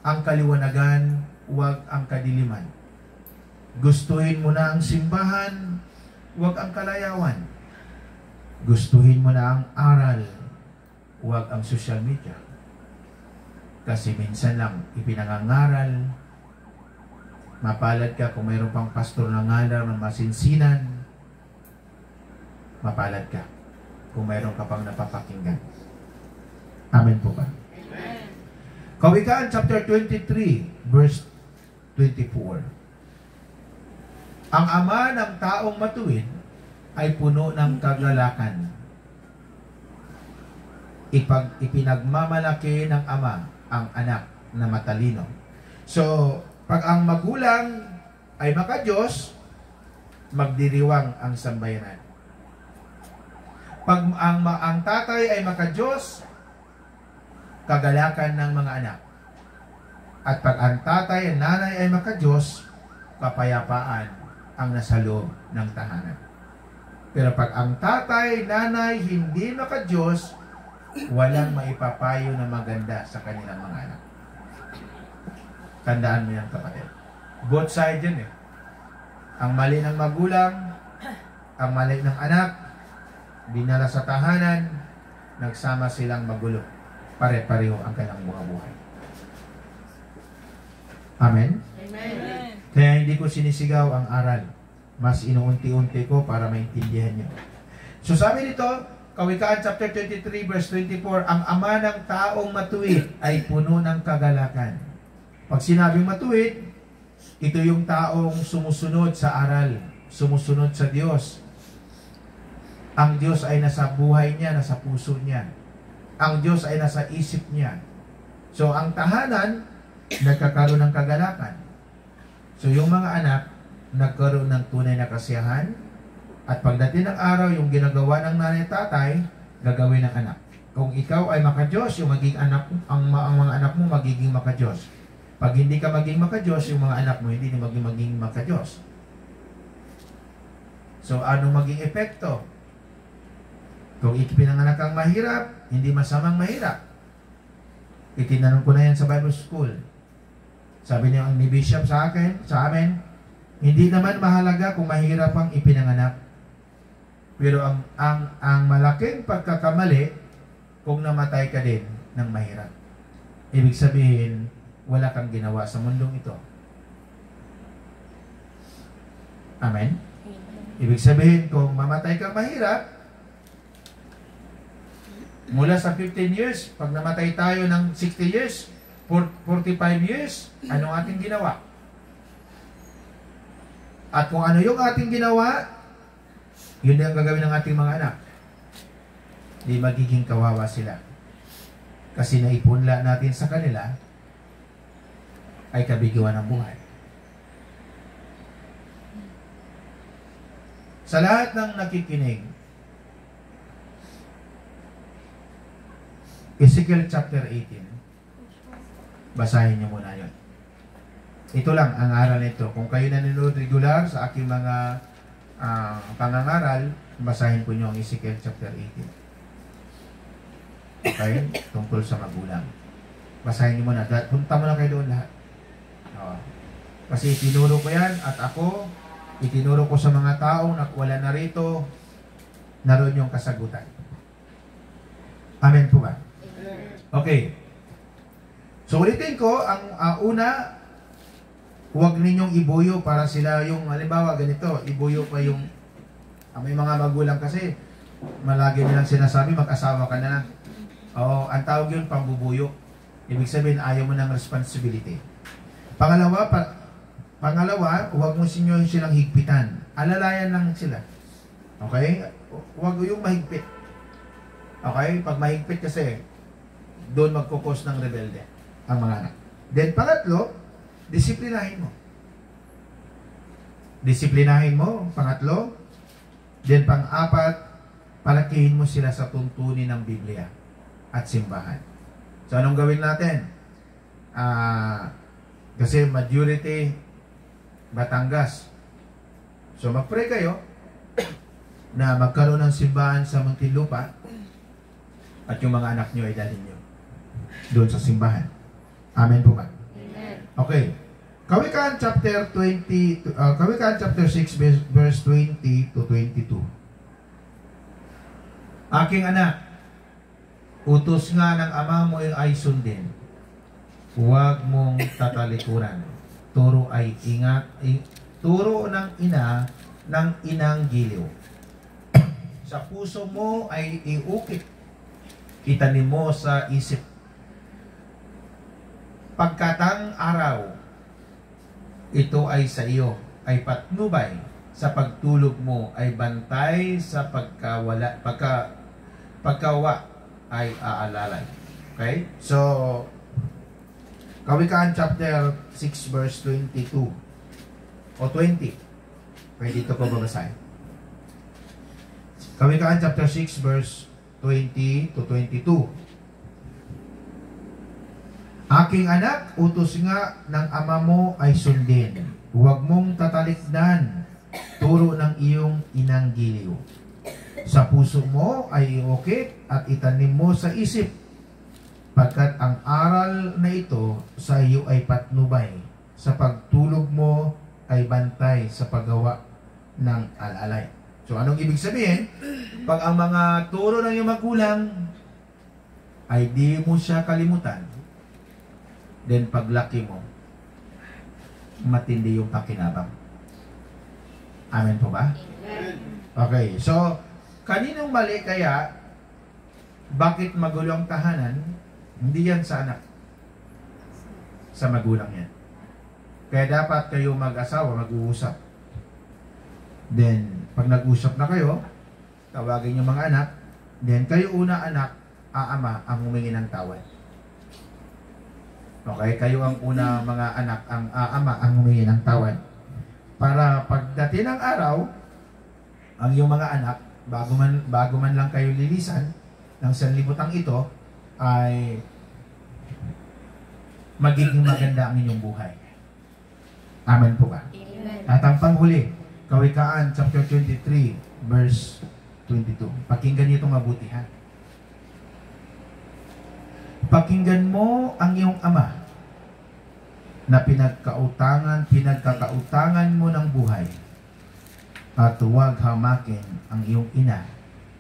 ang kaliwanagan, huwag ang kadiliman. Gustuhin mo na ang simbahan, huwag ang kalayawan. Gustuhin mo na ang aral, huwag ang social media. Kasi minsan lang ipinangangaral. Mapalad ka kung mayroon pang pastor na ngalar ng masinsinan. Mapalad ka kung mayroon ka pang napapakinggan. Amen po ba? Amen. Kawikaan chapter 23 verse 24. Ang ama ng taong matuwid ay puno ng kagalakan. Ipinagmamalaki ng ama ang anak na matalino. So, pag ang magulang ay maka-Diyos, magdiriwang ang sambayanan. Pag ang tatay ay maka-Diyos, kagalakan ng mga anak. At pag ang tatay at nanay ay maka-Diyos, kapayapaan ang nasa loob ng tahanan. Pero pag ang tatay, nanay, hindi maka-Diyos, walang maipapayo na maganda sa kanilang mga anak. Tandaan mo yan, kapatid. Both side yan eh. Ang mali ng magulang, ang mali ng anak, dinala sa tahanan, nagsama silang magulo. Pare-pareho ang kanilang buhay. Amen? Amen. Kaya hindi ko sinisigaw ang aral. Mas inuunti-unti ko para maintindihan nyo. So sabi nito, Kawikaan chapter 23 verse 24, ang ama ng taong matuwid ay puno ng kagalakan. Pag sinabing matuwid, ito yung taong sumusunod sa aral, sumusunod sa Diyos. Ang Diyos ay nasa buhay niya, nasa puso niya. Ang Diyos ay nasa isip niya. So ang tahanan, nagkakaroon ng kagalakan. So yung mga anak, nagkaroon ng tunay na kasiyahan. At pagdating ng araw, yung ginagawa ng nanay at tatay, gagawin ng anak. Kung ikaw ay maka-Diyos, yung maging anak, ang mga anak mo magiging maka-Diyos. Pag hindi ka maging maka-Diyos, yung mga anak mo hindi maging maka-Diyos. So ano maging epekto? Kung ipinanganak kang mahirap, hindi masamang mahirap. Itinanong ko na yan sa Bible School. Sabi niya ni Bishop sa amin, hindi naman mahalaga kung mahirap ang ipinanganak. Pero ang malaking pagkakamali kung namatay ka din ng mahirap. Ibig sabihin, wala kang ginawa sa mundong ito. Amen? Ibig sabihin, kung mamatay kang mahirap, mula sa 15 years, pag namatay tayo ng 60 years, 45 years, anong ating ginawa? At kung ano yung ating ginawa, yun ang gagawin ng ating mga anak. Di magiging kawawa sila. Kasi naipunla natin sa kanila ay kabiguan ng buhay. Sa lahat ng nakikinig, Ezekiel chapter 18. Basahin niyo muna yun. Ito lang ang aral nito. Kung kayo nanonood regular sa aking mga pangangaral, basahin po niyo ang Ezekiel chapter 18. Okay? Tungkol sa magulang. Basahin niyo muna. Punta mo lang kayo doon lahat. Kasi itinuro ko yan at ako, itinuro ko sa mga taong wala na rito, naroon yung kasagutan. Amen po ba? Okay. So ulitin ko, ang una, huwag ninyong ibuyo para sila yung, halimbawa ganito, ibuyo pa yung, may mga magulang kasi, malagi nilang sinasabi, mag-asawa ka na. Oo, ang tawag yun, pambubuyo. Ibig sabihin, ayaw mo ng responsibility. Pangalawa, huwag mo silang higpitan. Alalayan lang sila. Okay? Huwag yung mahigpit. Okay? Pag mahigpit kasi, doon magkukos ng rebelde ang mga anak. Then pangatlo, disiplinahin mo. Disiplinahin mo, pangatlo. Then pang-apat, palakihin mo sila sa tuntunin ng Biblia at simbahan. So anong gawin natin? Kasi majority Batangas. So mag-pray kayo na magkaroon ng simbahan sa Muntinlupa at yung mga anak nyo ay dalhin nyo doon sa simbahan. Amen po ba? Amen. Okay. Kawikaan chapter 6 verse 20 to 22. Aking anak, utos nga ng ama mo ay sundin. Huwag mong tatalikuran. Turo ay turo ng ina ng inang giliw. Sa puso mo ay iukit. Itanim mo sa isip. Pagkatang araw, ito ay sa iyo, ay patnubay sa pagtulog mo, ay bantay sa pagkawa ay aalalay. Okay? So, Kawikaan chapter 6 verse 22 o 20. Pwede ito ko babasahin. Kawikaan chapter 6 verse 20 to 22. Aking anak, utos nga ng ama mo ay sundin. Huwag mong tatalikdan turo ng iyong inang giliw. Sa puso mo ay iukit at itanim mo sa isip, pagkat ang aral na ito sa iyo ay patnubay, sa pagtulog mo ay bantay sa paggawa ng alalay. So anong ibig sabihin? Pag ang mga turo ng iyong magulang ay di mo siya kalimutan, then paglaki mo, matindi yung pakinabang. Amen po ba? Amen. Okay, so kaninong mali kaya? Bakit magulo ang tahanan? Hindi yan sa anak, sa magulang yan. Kaya dapat kayo mag-asawa, mag-uusap. Then, pag nag-usap na kayo, tawagin yung mga anak, then kayo una anak, ama ang humingi ng tawad. Okay, kayo ang una mga anak, ang ama ang humingi ng tawad. Para pagdating ng araw, ang iyong mga anak, bago man lang kayo lilisan ng sanlibutan ito, ay magiging maganda ang inyong buhay. Amen po ba? Amen. At ang panghuli, Kawikaan chapter 23 verse 22. Pakinggan niyo itong mabuti, ha? Pakinggan mo ang iyong ama na pinagkakautangan mo ng buhay, at huwag hamakin ang iyong ina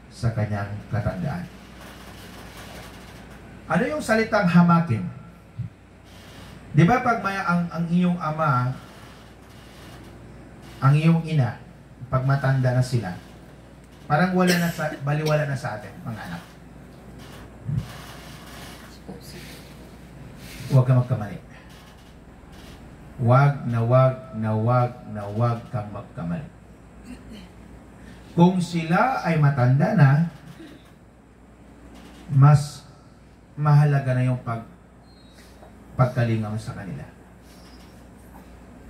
sa kanyang katandaan. Ano yung salitang hamakin? Di ba pag may ang iyong ama, ang iyong ina, pag matanda na sila, parang baliwala na sa atin, mga anak. Huwag ka magkamali. Huwag kang magkamali. Kung sila ay matanda na, mas mahalaga na yung pagkalinga mo sa kanila.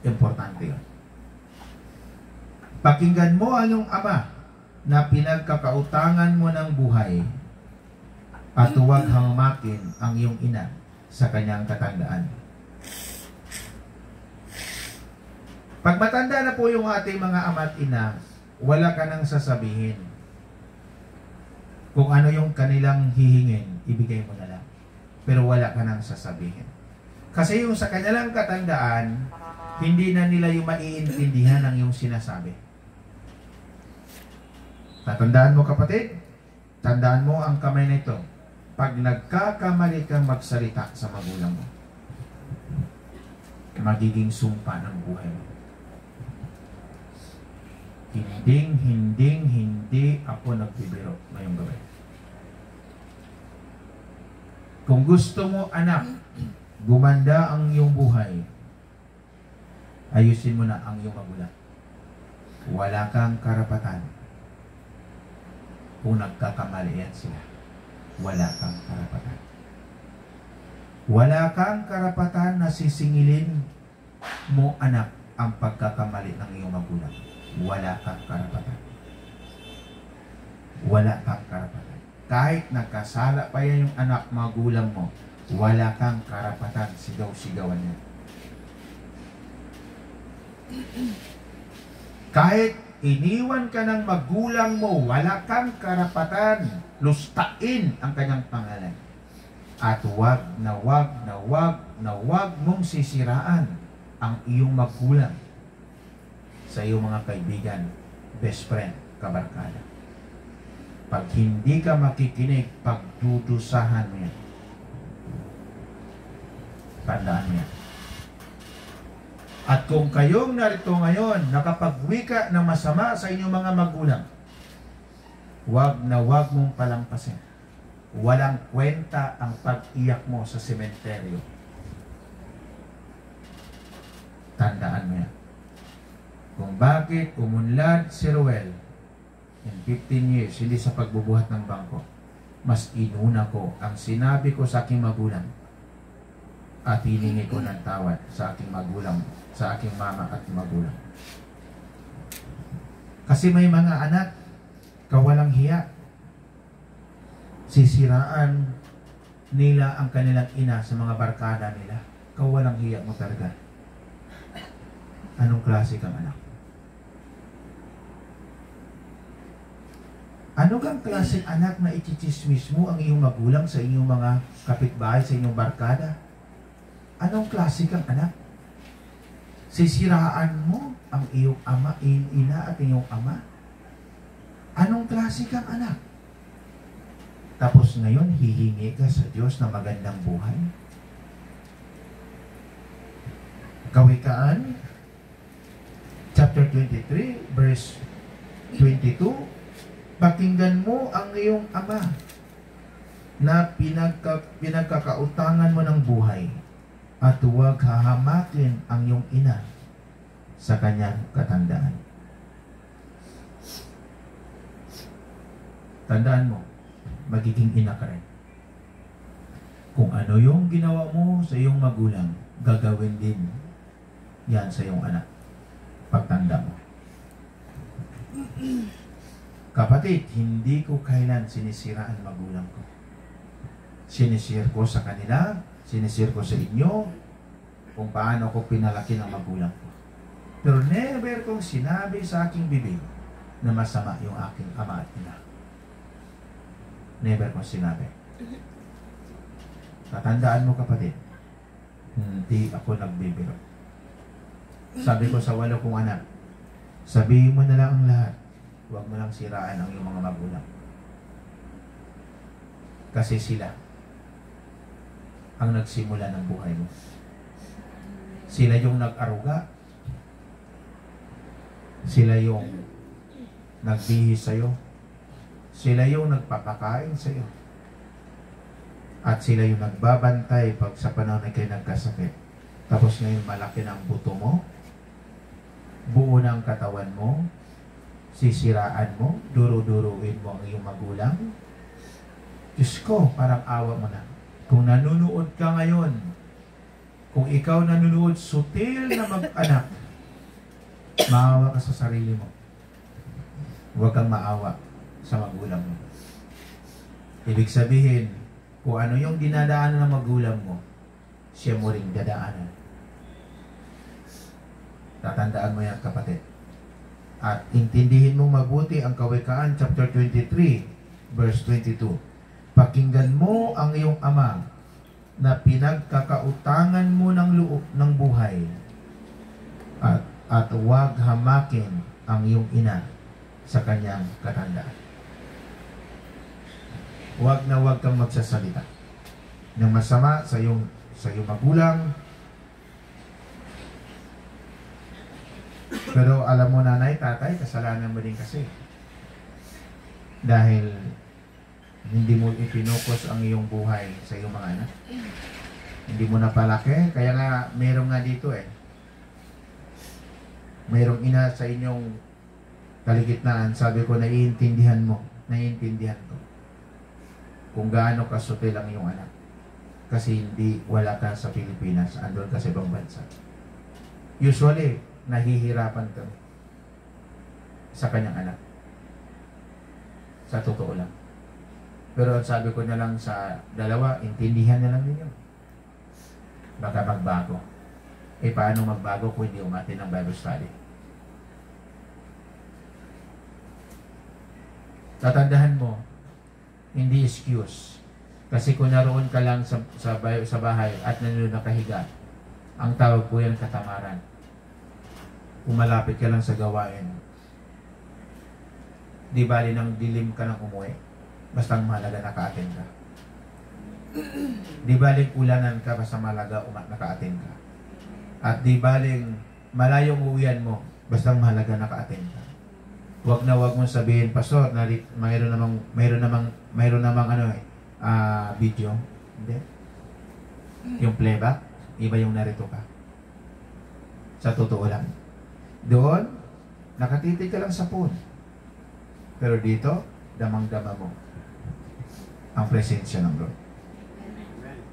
Importante yun. Pakinggan mo ang iyong ama na pinagkakautangan mo ng buhay, at huwag hamakin ang iyong ina sa kanyang katandaan. Pag matanda na po yung ating mga ama at ina, wala ka nang sasabihin. Kung ano yung kanilang hihingin, ibigay mo na lang. Pero wala ka nang sasabihin. Kasi yung sa kanilang katandaan, hindi na nila yung maiintindihan ang yung sinasabi. Tatandaan mo, kapatid, tandaan mo ang kamay na ito. Pag nagkakamali kang magsalita sa magulang mo, magiging sumpa ng buhay mo. Hindi ako nagbibiro ngayong gabi. Kung gusto mo, anak, gumanda ang iyong buhay, ayusin mo na ang iyong magulang. Wala kang karapatan kung nagkakamali yan sila. Wala kang karapatan. Wala kang karapatan na sisingilin mo, anak, ang pagkakamali ng iyong magulang. Wala kang karapatan. Wala kang karapatan. Kahit nagkasala pa yan yung anak, magulang mo, wala kang karapatan sigaw-sigawan niya. Kahit iniwan ka ng magulang mo, wala kang karapatan lustain ang kanyang pangalan. At huwag mong sisiraan ang iyong magulang sa iyong mga kaibigan, best friend, kabarkada. Pag hindi ka makikinig, pagdudusahan mo yan. Tandaan mo yan. At kung kayong narito ngayon, nakapagwika ng masama sa inyong mga magulang, huwag mong palampasin. Walang kwenta ang pag-iyak mo sa sementeryo. Tandaan mo yan. Kung bakit umunlad si Ruel in 15 years, hindi sa pagbubuhat ng bangko, mas inuna ko ang sinabi ko sa aking magulang at hiningi ko ng tawad sa aking magulang, sa aking mama at magulang. Kasi may mga anak, kawalang hiya. Sisiraan nila ang kanilang ina sa mga barkada nila. Kawalang hiya mo talaga. Anong klase kang anak? Ano kang klaseng anak na ichichismis mo ang iyong magulang sa inyong mga kapitbahay, sa inyong barkada? Anong klase kang anak? Sisiraan mo ang iyong ama, ina at iyong ama? Anong klase kang anak? Tapos ngayon, hihingi ka sa Diyos na magandang buhay? Kawikaan, chapter 23, verse 22, pakinggan mo ang iyong ama na pinagkakautangan mo ng buhay at huwag hahamakin ang iyong ina sa kanyang katandaan. Tandaan mo, magiging ina ka rin. Kung ano yung ginawa mo sa iyong magulang, gagawin din yan sa iyong anak. Pagtanda mo. Kapatid, hindi ko kailan sinisira ang magulang ko. Sinisir ko sa kanila, sinisir ko sa inyo, kung paano ko pinalaki ng magulang ko. Pero never kong sinabi sa aking bibig na masama yung aking ama at ina. Never kong sinabi. Tatandaan mo, kapatid, hindi ako nagbibiro. Sabi ko sa 8 kong anak, sabihin mo na lang ang lahat. Huwag mo lang siraan ang iyong mga magulang. Kasi sila ang nagsimula ng buhay mo. Sila yung nag-aruga. Sila yung nagbihis sa'yo. Sila yung nagpapakain sa'yo. At sila yung nagbabantay pag sa panahon na kayo nagkasakit. Tapos ngayon malaki na ang buto mo. Buo na ang katawan mo. Sisiraan mo, duro-duruin mo ang iyong magulang. Diyos ko, parang awa mo na. Kung nanunood ka ngayon, kung ikaw nanunood, sutil na mag-anak, maawa ka sa sarili mo. Huwag kang maawa sa magulang mo. Ibig sabihin, kung ano yung dinadaanan ng magulang mo, siya mo rin dadaanan. Tatandaan mo yan, kapatid. At intindihin mong mabuti ang Kawikaan chapter 23 verse 22. Pakinggan mo ang iyong ama na pinagkakautangan mo ng loob ng buhay at huwag hamakin ang iyong ina sa kanyang katandaan. Huwag na huwag kang magsasalita ng masama sa iyong magulang. Pero alam mo, nanay, tatay, kasalanan mo din kasi. Dahil hindi mo ipinukos ang iyong buhay sa iyong mga anak. Hindi mo napalaki. Kaya nga, meron nga dito mayroong ina sa inyong kaligitnaan. Sabi ko, naiintindihan mo. Naiintindihan ko. Kung gaano kasutil ang iyong anak. Kasi wala ka sa Pilipinas. Andun ka sa ibang bansa. Usually, nahihirapan kami sa kanyang anak. Sa totoo lang. Pero sabi ko na lang sa dalawa, intindihan na lang ninyo. Baka magbago. Paano magbago kung hindi umatin ng Bible study? Tatandahan mo, hindi excuse. Kasi kung naroon ka lang sa bahay at nanonood na kahiga, ang tawag po yan katamaran. Kung malapit ka lang sa gawain, di bali nang dilim ka nang umuwi, basta mahalaga naka-attend ka. Di baling ulanan ka, basta mahalaga naka-attend ka. At di baling malayong uwian mo, basta mahalaga naka-attend ka. Huwag na huwag mong sabihin, Pastor, mayroon namang video. Hindi. Yung playback, iba yung narito ka. Sa totoo lang. Doon, nakatitig ka lang sa phone. Pero dito, damang-dama mo ang presensya ng Lord.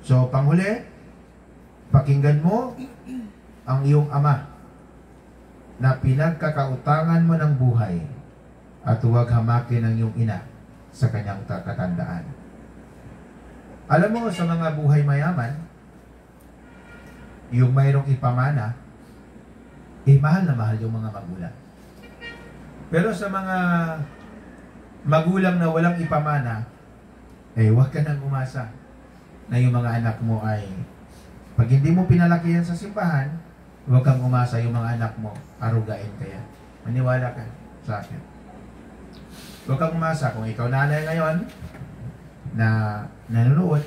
So, panghuli, pakinggan mo ang iyong ama na pinagkakautangan mo ng buhay at huwag hamakin ang iyong ina sa kanyang katandaan. Alam mo, sa mga buhay mayaman, yung mayroong ipamana, mahal na mahal yung mga magulang. Pero sa mga magulang na walang ipamana, huwag ka nang umasa na yung mga anak mo ay, pag hindi mo pinalaki yan sa simbahan, huwag kang umasa yung mga anak mo, arugain ka yan. Maniwala ka sa akin. Huwag kang umasa kung ikaw nanay ngayon na nanonood,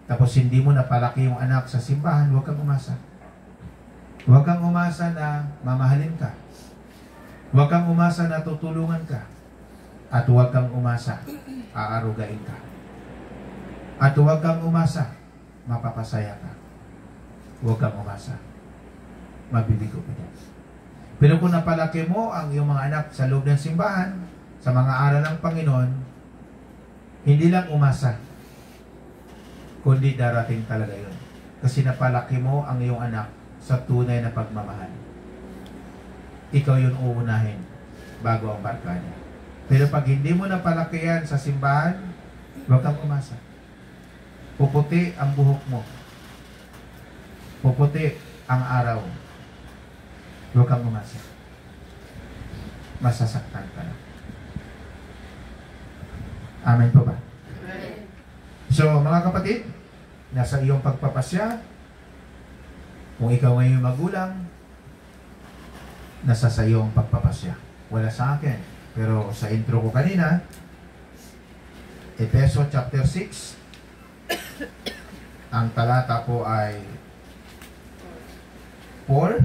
tapos hindi mo napalaki yung anak sa simbahan, huwag kang umasa. Huwag kang umasa na mamahalin ka. Huwag kang umasa na tutulungan ka. At huwag kang umasa, aarugain ka. At huwag kang umasa, mapapasaya ka. Huwag kang umasa, mabibigo ka dyan. Pero kung napalaki mo ang iyong mga anak sa loob ng simbahan, sa mga aral ng Panginoon, hindi lang umasa, kundi darating talaga yun. Kasi napalaki mo ang iyong anak sa tunay na pagmamahal. Ikaw yun uunahin bago ang barkada. Pero pag hindi mo napalaki yan sa simbahan, huwag kang umasa. Puputi ang buhok mo. Puputi ang araw. Huwag kang umasa. Masasaktan ka lang. Amen po ba? So, mga kapatid, nasa iyong pagpapasya, kung ikaw ngayon magulang, nasa sa iyong pagpapasya. Wala sa akin. Pero sa intro ko kanina, Efeso chapter 6, ang talata po ay 4.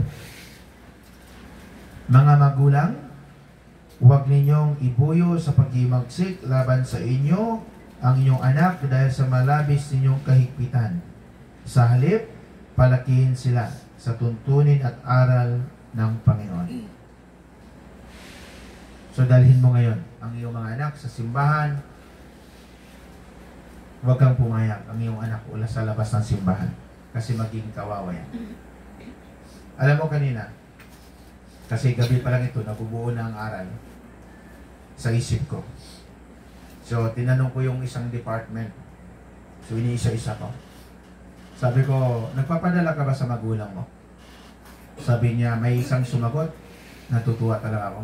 Mga magulang, huwag ninyong ibuyo sa paghimagsik laban sa inyo ang inyong anak dahil sa malabis ninyong kahigpitan. Sa halip, palakihin sila sa tuntunin at aral ng Panginoon. So dalhin mo ngayon ang iyong mga anak sa simbahan. Huwag kang pumayag ang iyong anak ula sa labas ng simbahan kasi maging kawawa yan. Alam mo kanina, kasi gabi pa lang ito, nabubuo na ang aral sa isip ko. So, tinanong ko yung isang department. So, iniisa-isa ko. Sabi ko, nagpapadala ka ba sa magulang mo? Sabi niya, may isang sumagot. Natutuwa talaga ako.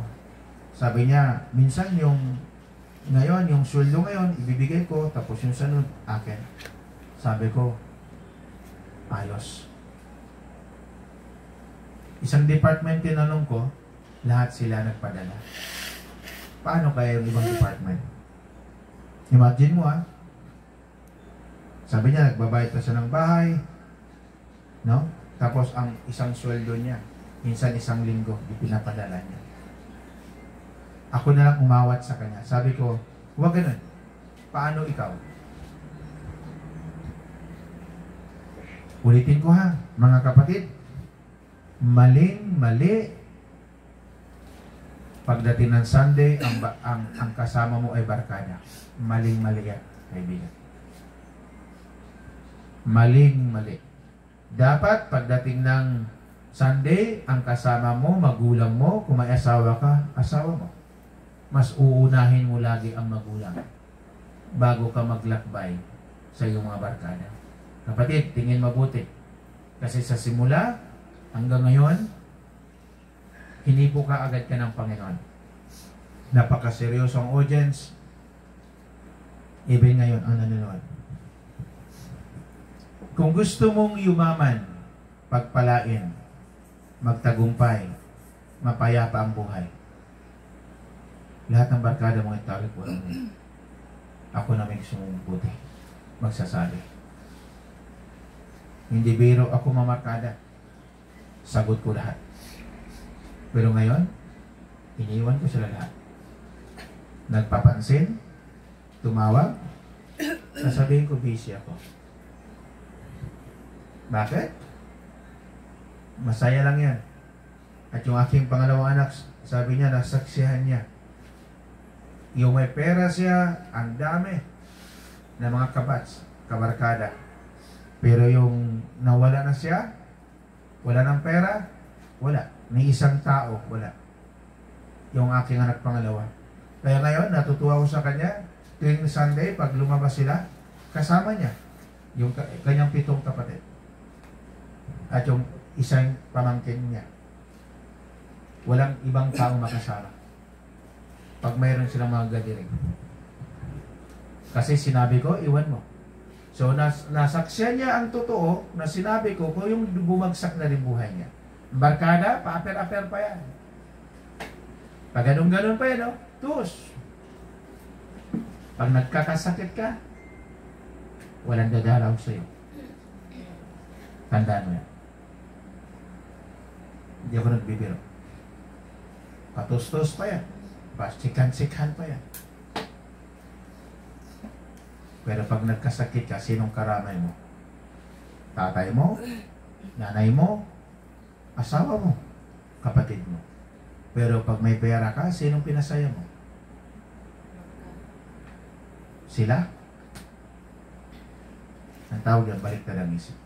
Sabi niya, minsan ngayon, yung sweldo ngayon, ibibigay ko, tapos yung sunod, akin. Sabi ko, ayos. Isang department tinanong ko, lahat sila nagpadala. Paano kaya yung ibang department? Imagine mo sabi niya, nagbabayad pa siya ng bahay, no? Tapos ang isang sweldo niya, minsan isang linggo, ipinapadala niya. Ako na lang umawat sa kanya. Sabi ko, huwag ganun. Paano ikaw? Ulitin ko mga kapatid, maling-mali. Pagdating ng Sunday, ang kasama mo ay barkada. Maling-mali yan, kaibigan. Maling-mali. Dapat pagdating ng Sunday, ang kasama mo, magulang mo, kung may asawa ka, asawa mo. Mas uunahin mo lagi ang magulang bago ka maglakbay sa iyong mga barkada. Kapatid, tingin mabuti. Kasi sa simula, hanggang ngayon, hinipo ka agad ka ng Panginoon. Napakaseryoso ang audience. Even ngayon, ang nanonood. Kung gusto mong yumaman, pagpalain, magtagumpay, mapayapa ang buhay, lahat ng barkada mo itawag po lang. Ako na may gusto mong buti. Magsasabi. Hindi biro ako mamarkada. Sagot ko lahat. Pero ngayon, iniwan ko sila lahat. Nagpapansin, tumawag, sasabihin ko busy ako. Bakit? Masaya lang yan. At yung aking pangalawang anak, sabi niya, nasaksihan niya. Yung may pera siya, ang dami na mga kabats, kabarkada. Pero yung nawala na siya, wala ng pera, wala. May isang tao, wala. Yung aking anak pangalawa, Kaya ngayon, natutuwa ko sa kanya, tuwing Sunday, pag lumabas sila, kasama niya yung kanyang 7 kapatid. At yung isang pamangkin niya. Walang ibang taong makasama. Pag mayroon silang mga gadiring. Kasi sinabi ko, iwan mo. So, nasaksiyan niya ang totoo na sinabi ko kung yung bumagsak na rin buhay niya. Barkada, pa-aper-aper pa yan. Pag ganun-ganun pa yan, no? Tus. Pag nagkakasakit ka, walang dadalaw sa'yo. Tandaan mo yan. Hindi ako nagbibiro. Patustos pa yan. Sikan-sikan pa yan. Pero pag nagkasakit ka, sinong karamay mo? Tatay mo? Nanay mo? Asawa mo? Kapatid mo? Pero pag may pera ka, sinong pinasaya mo? Sila? Ang tawag yan, baliktad ang isip.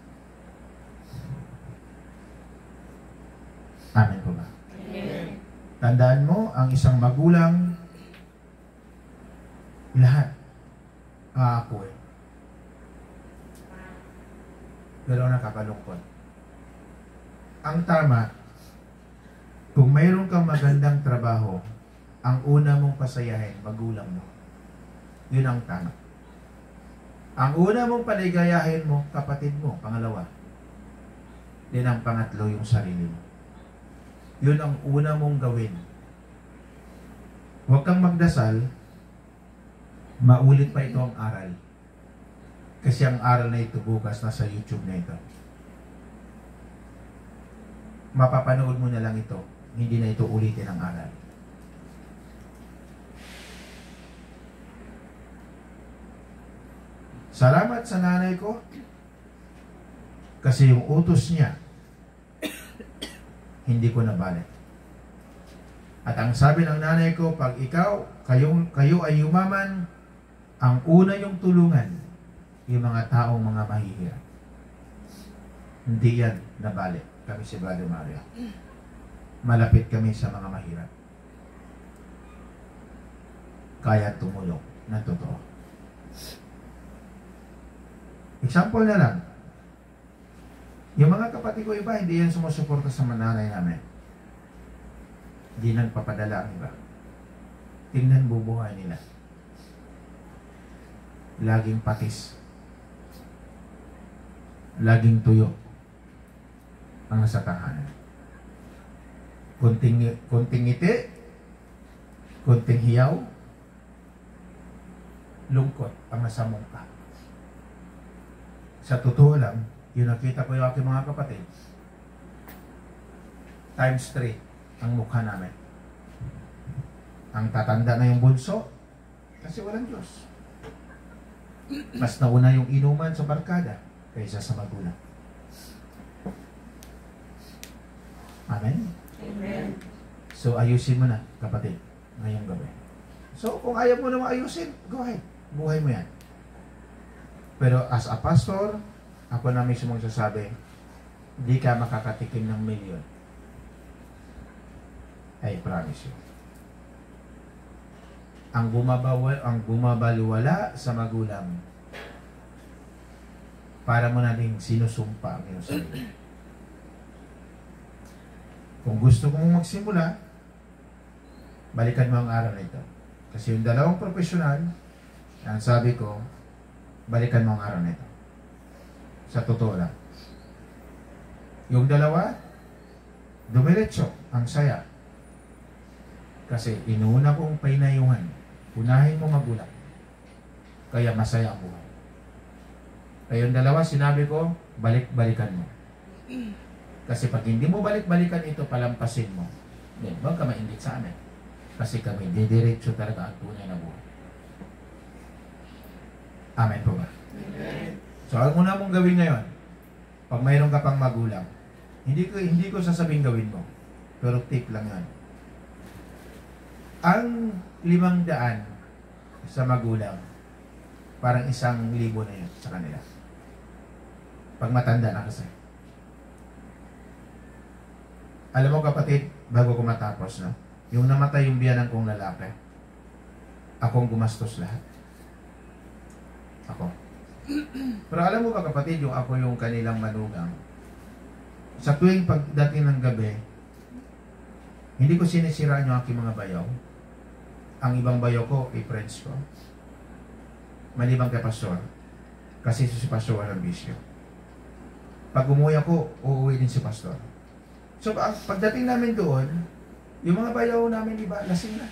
Amen po ba? Amen. Tandaan mo, ang isang magulang, lahat aakuin. Pero nakakalungkot. Ang tama, kung mayroon kang magandang trabaho, ang una mong pasayahin, magulang mo. Yun ang tama. Ang una mong paligayahin mo, kapatid mo, pangalawa. Din ang pangatlo, yung sarili mo. Yun ang una mong gawin. Huwag kang magdasal, maulit pa ito ang aral. Kasi ang aral na ito bukas nasa YouTube na ito. Mapapanood mo na lang ito. Hindi na ito ulitin ang aral. Salamat sa nanay ko kasi yung utos niya hindi ko nabalik. At ang sabi ng nanay ko, pag kayo ay yumaman, ang una yung tulungan, yung mga taong mga mahihirap. Hindi yan nabalik. Kami si Brother Mario. Malapit kami sa mga mahirap. Kaya tumulong na totoo. Example na lang. Yung mga kapatid ko iba, hindi yan sumusuporta sa mananay namin. Hindi nagpapadala ang iba. Tingnan bubuhay nila. Laging patis. Laging tuyo ang nasa tahanan. Kunting ngiti, kunting hiyaw, lungkot ang nasa mukha. Sa totoo lang, yung nakita ko yung aking mga kapatid, times 3 ang mukha namin. Ang tatanda na yung bunso, kasi walang Diyos. Mas nauna yung inuman sa barkada kaysa sa magulang. Amen? Amen. So, ayusin mo na, kapatid, ngayong gabi. So, kung ayaw mo na maayusin, go ahead. Buhay mo yan. Pero as a pastor, ako na mismo magsasabi, hindi ka makakatikim ng milyon. I promise you. Ang bumabaliwala sa magulang, para mo na rin sinusumpa ang iyong sarili. Kung gusto mong magsimula, balikan mo ang araw na ito. Kasi yung dalawang profesional, ang sabi ko, balikan mo ang araw na ito. Sa totoo lang. Yung dalawa, dumiretso, ang saya. Kasi inuuna kong painayuhan. Unahin mo magulang. Kaya masaya ang buhay. Kaya yung dalawa, sinabi ko, balik-balikan mo. Kasi pag hindi mo balik-balikan ito, palampasin mo. Then, huwag ka maindik sa amin. Kasi kami, didiretso talaga ang tunay na buhay. Amen po ba? Amen. So, ang una mong gawin ngayon, pag mayroon ka pang magulang, hindi ko sasabing gawin mo. Pero tip lang yan. Ang 500 sa magulang, parang 1,000 na yun sa kanila. Pag matanda na kasi. Alam mo kapatid, bago ko matapos, no? Yung namatay yung biyanan kong lalaki, Akong gumastos lahat. Ako. Pero alam mo ba kapatid, yung ako yung kanilang manugang. Sa tuwing pagdating ng gabi, hindi ko sinisiraan yung aking mga bayaw. Ang ibang bayaw ko, i-friends ko. Maliban kay pastor. Kasi si pastor walang bisyo. Pag umuwi ako, uuwi din si pastor. So pagdating namin doon, yung mga bayaw namin, di ba, lasing na.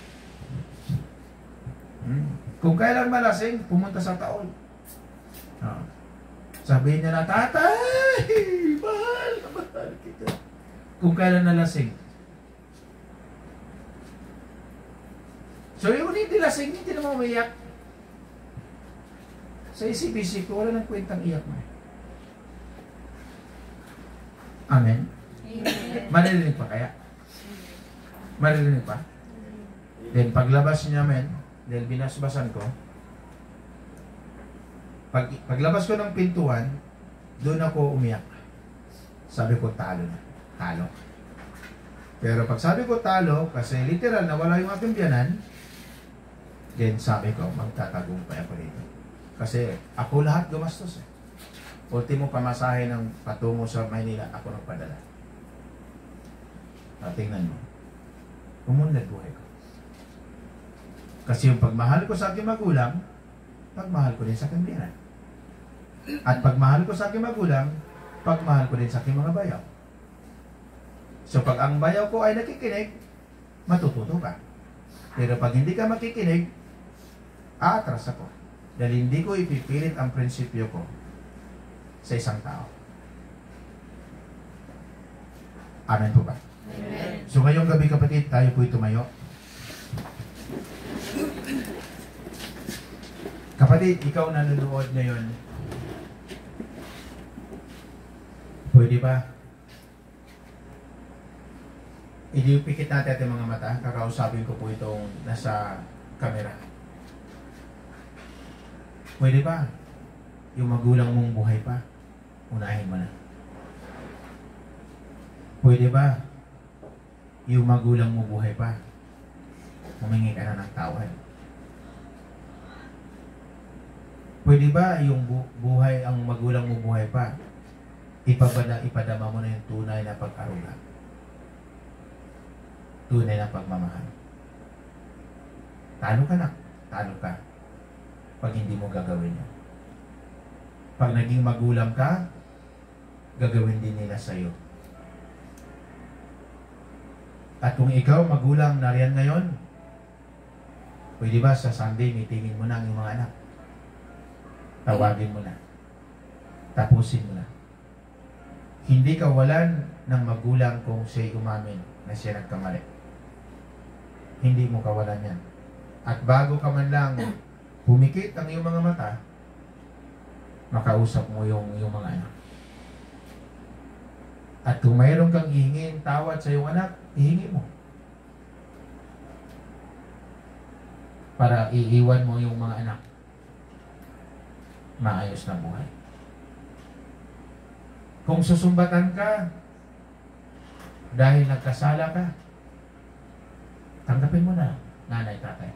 Kung kailan malasing, pumunta sa taon. Sabihin niya na, tatay, mahal na mahal kita. Kung kailan nalasing. So yung hindi lasing, hindi naman umiyak. Sa isip-isip ko, wala nang kwentang iyak mo. Amen? Amen. Maririnig pa kaya? Maririnig pa? Then paglabas niya, men, dahil binasbasan ko, paglabas ko ng pintuan, doon ako umiyak. Sabi ko, talo na. Talo. Pero pag sabi ko talo, kasi literal na wala yung aking biyanan, then sabi ko, magtatagumpay ako dito. Kasi ako lahat gumastos eh. Ultimo pamasahe ng patungo sa Maynila, ako nagpadala. Tingnan mo. Umunlad buhay ko. Kasi yung pagmahal ko sa aking magulang, pagmahal ko din sa aking biyanan. At pagmahal ko sa aking magulang, pagmahal ko din sa aking mga bayaw. So pag ang bayaw ko ay nakikinig, matututo ka. Pero pag hindi ka makikinig, aatras ako. Dahil hindi ko ipipilit ang prinsipyo ko sa isang tao. Amen po ba? Amen. So ngayong gabi kapatid, tayo po'y tumayo. Kapatid, ikaw nanonood ngayon. Pwede ba? Idipikit natin ating mga mata. Kakausapin ko po itong nasa camera. Pwede ba? Yung magulang mong buhay pa, unahin mo na. Pwede ba? Yung magulang mo buhay pa, humingi ka na ng tawad. Pwede ba yung buhay, ang magulang mo buhay pa, ipadama mo na yung tunay na pag-aruga? Tunay na pagmamahal. Talo ka na. Talo ka. Pag hindi mo gagawin yun. Pag naging magulang ka, gagawin din nila sa'yo. At kung ikaw magulang na riyan ngayon, pwede ba sa Sunday meetingin mo na ang iyong mga anak? Tawagin mo na. Tapusin mo na. Hindi kawalan ng magulang kung siya'y umamin na siya nagkamali. Hindi mo kawalan yan. At bago ka man lang pumikit ang iyong mga mata, makausap mo yung mga anak. At kung mayroon kang hihingin tawad sa iyong anak, ihingi mo. Para iiwan mo yung mga anak. Maayos na buhay. Kung susumbatan ka, dahil nagkasala ka, tanggapin mo na, nanay, tatay.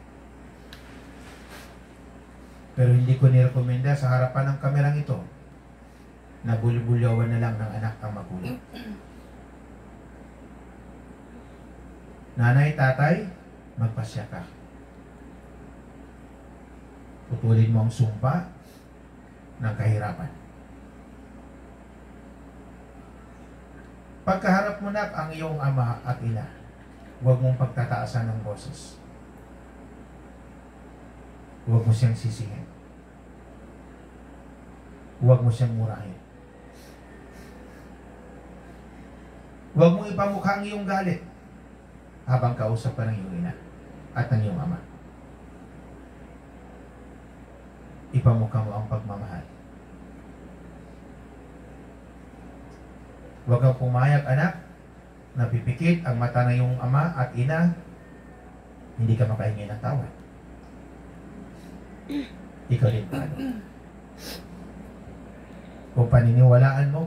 Pero hindi ko nirekomenda sa harapan ng kamerang ito na bulbulyawan na lang ng anak ang magulang. Nanay, tatay, magpasya ka. Putulin mo ang sumpa ng kahirapan. Pagkaharap mo na ang iyong ama at ina, huwag mong pagtataasan ng boses. Huwag mo siyang sisihin. Huwag mo siyang murahin. Huwag mong ipamukha ang iyong galit habang kausap ka ng iyong ina at ng iyong ama. Ipamukha mo ang pagmamahal. Huwag kang pumayag, anak, na pipikit ang mata ng iyong ama at ina, hindi ka makahingi ng tawad. Ikaw din paano. Kung paniniwalaan mo,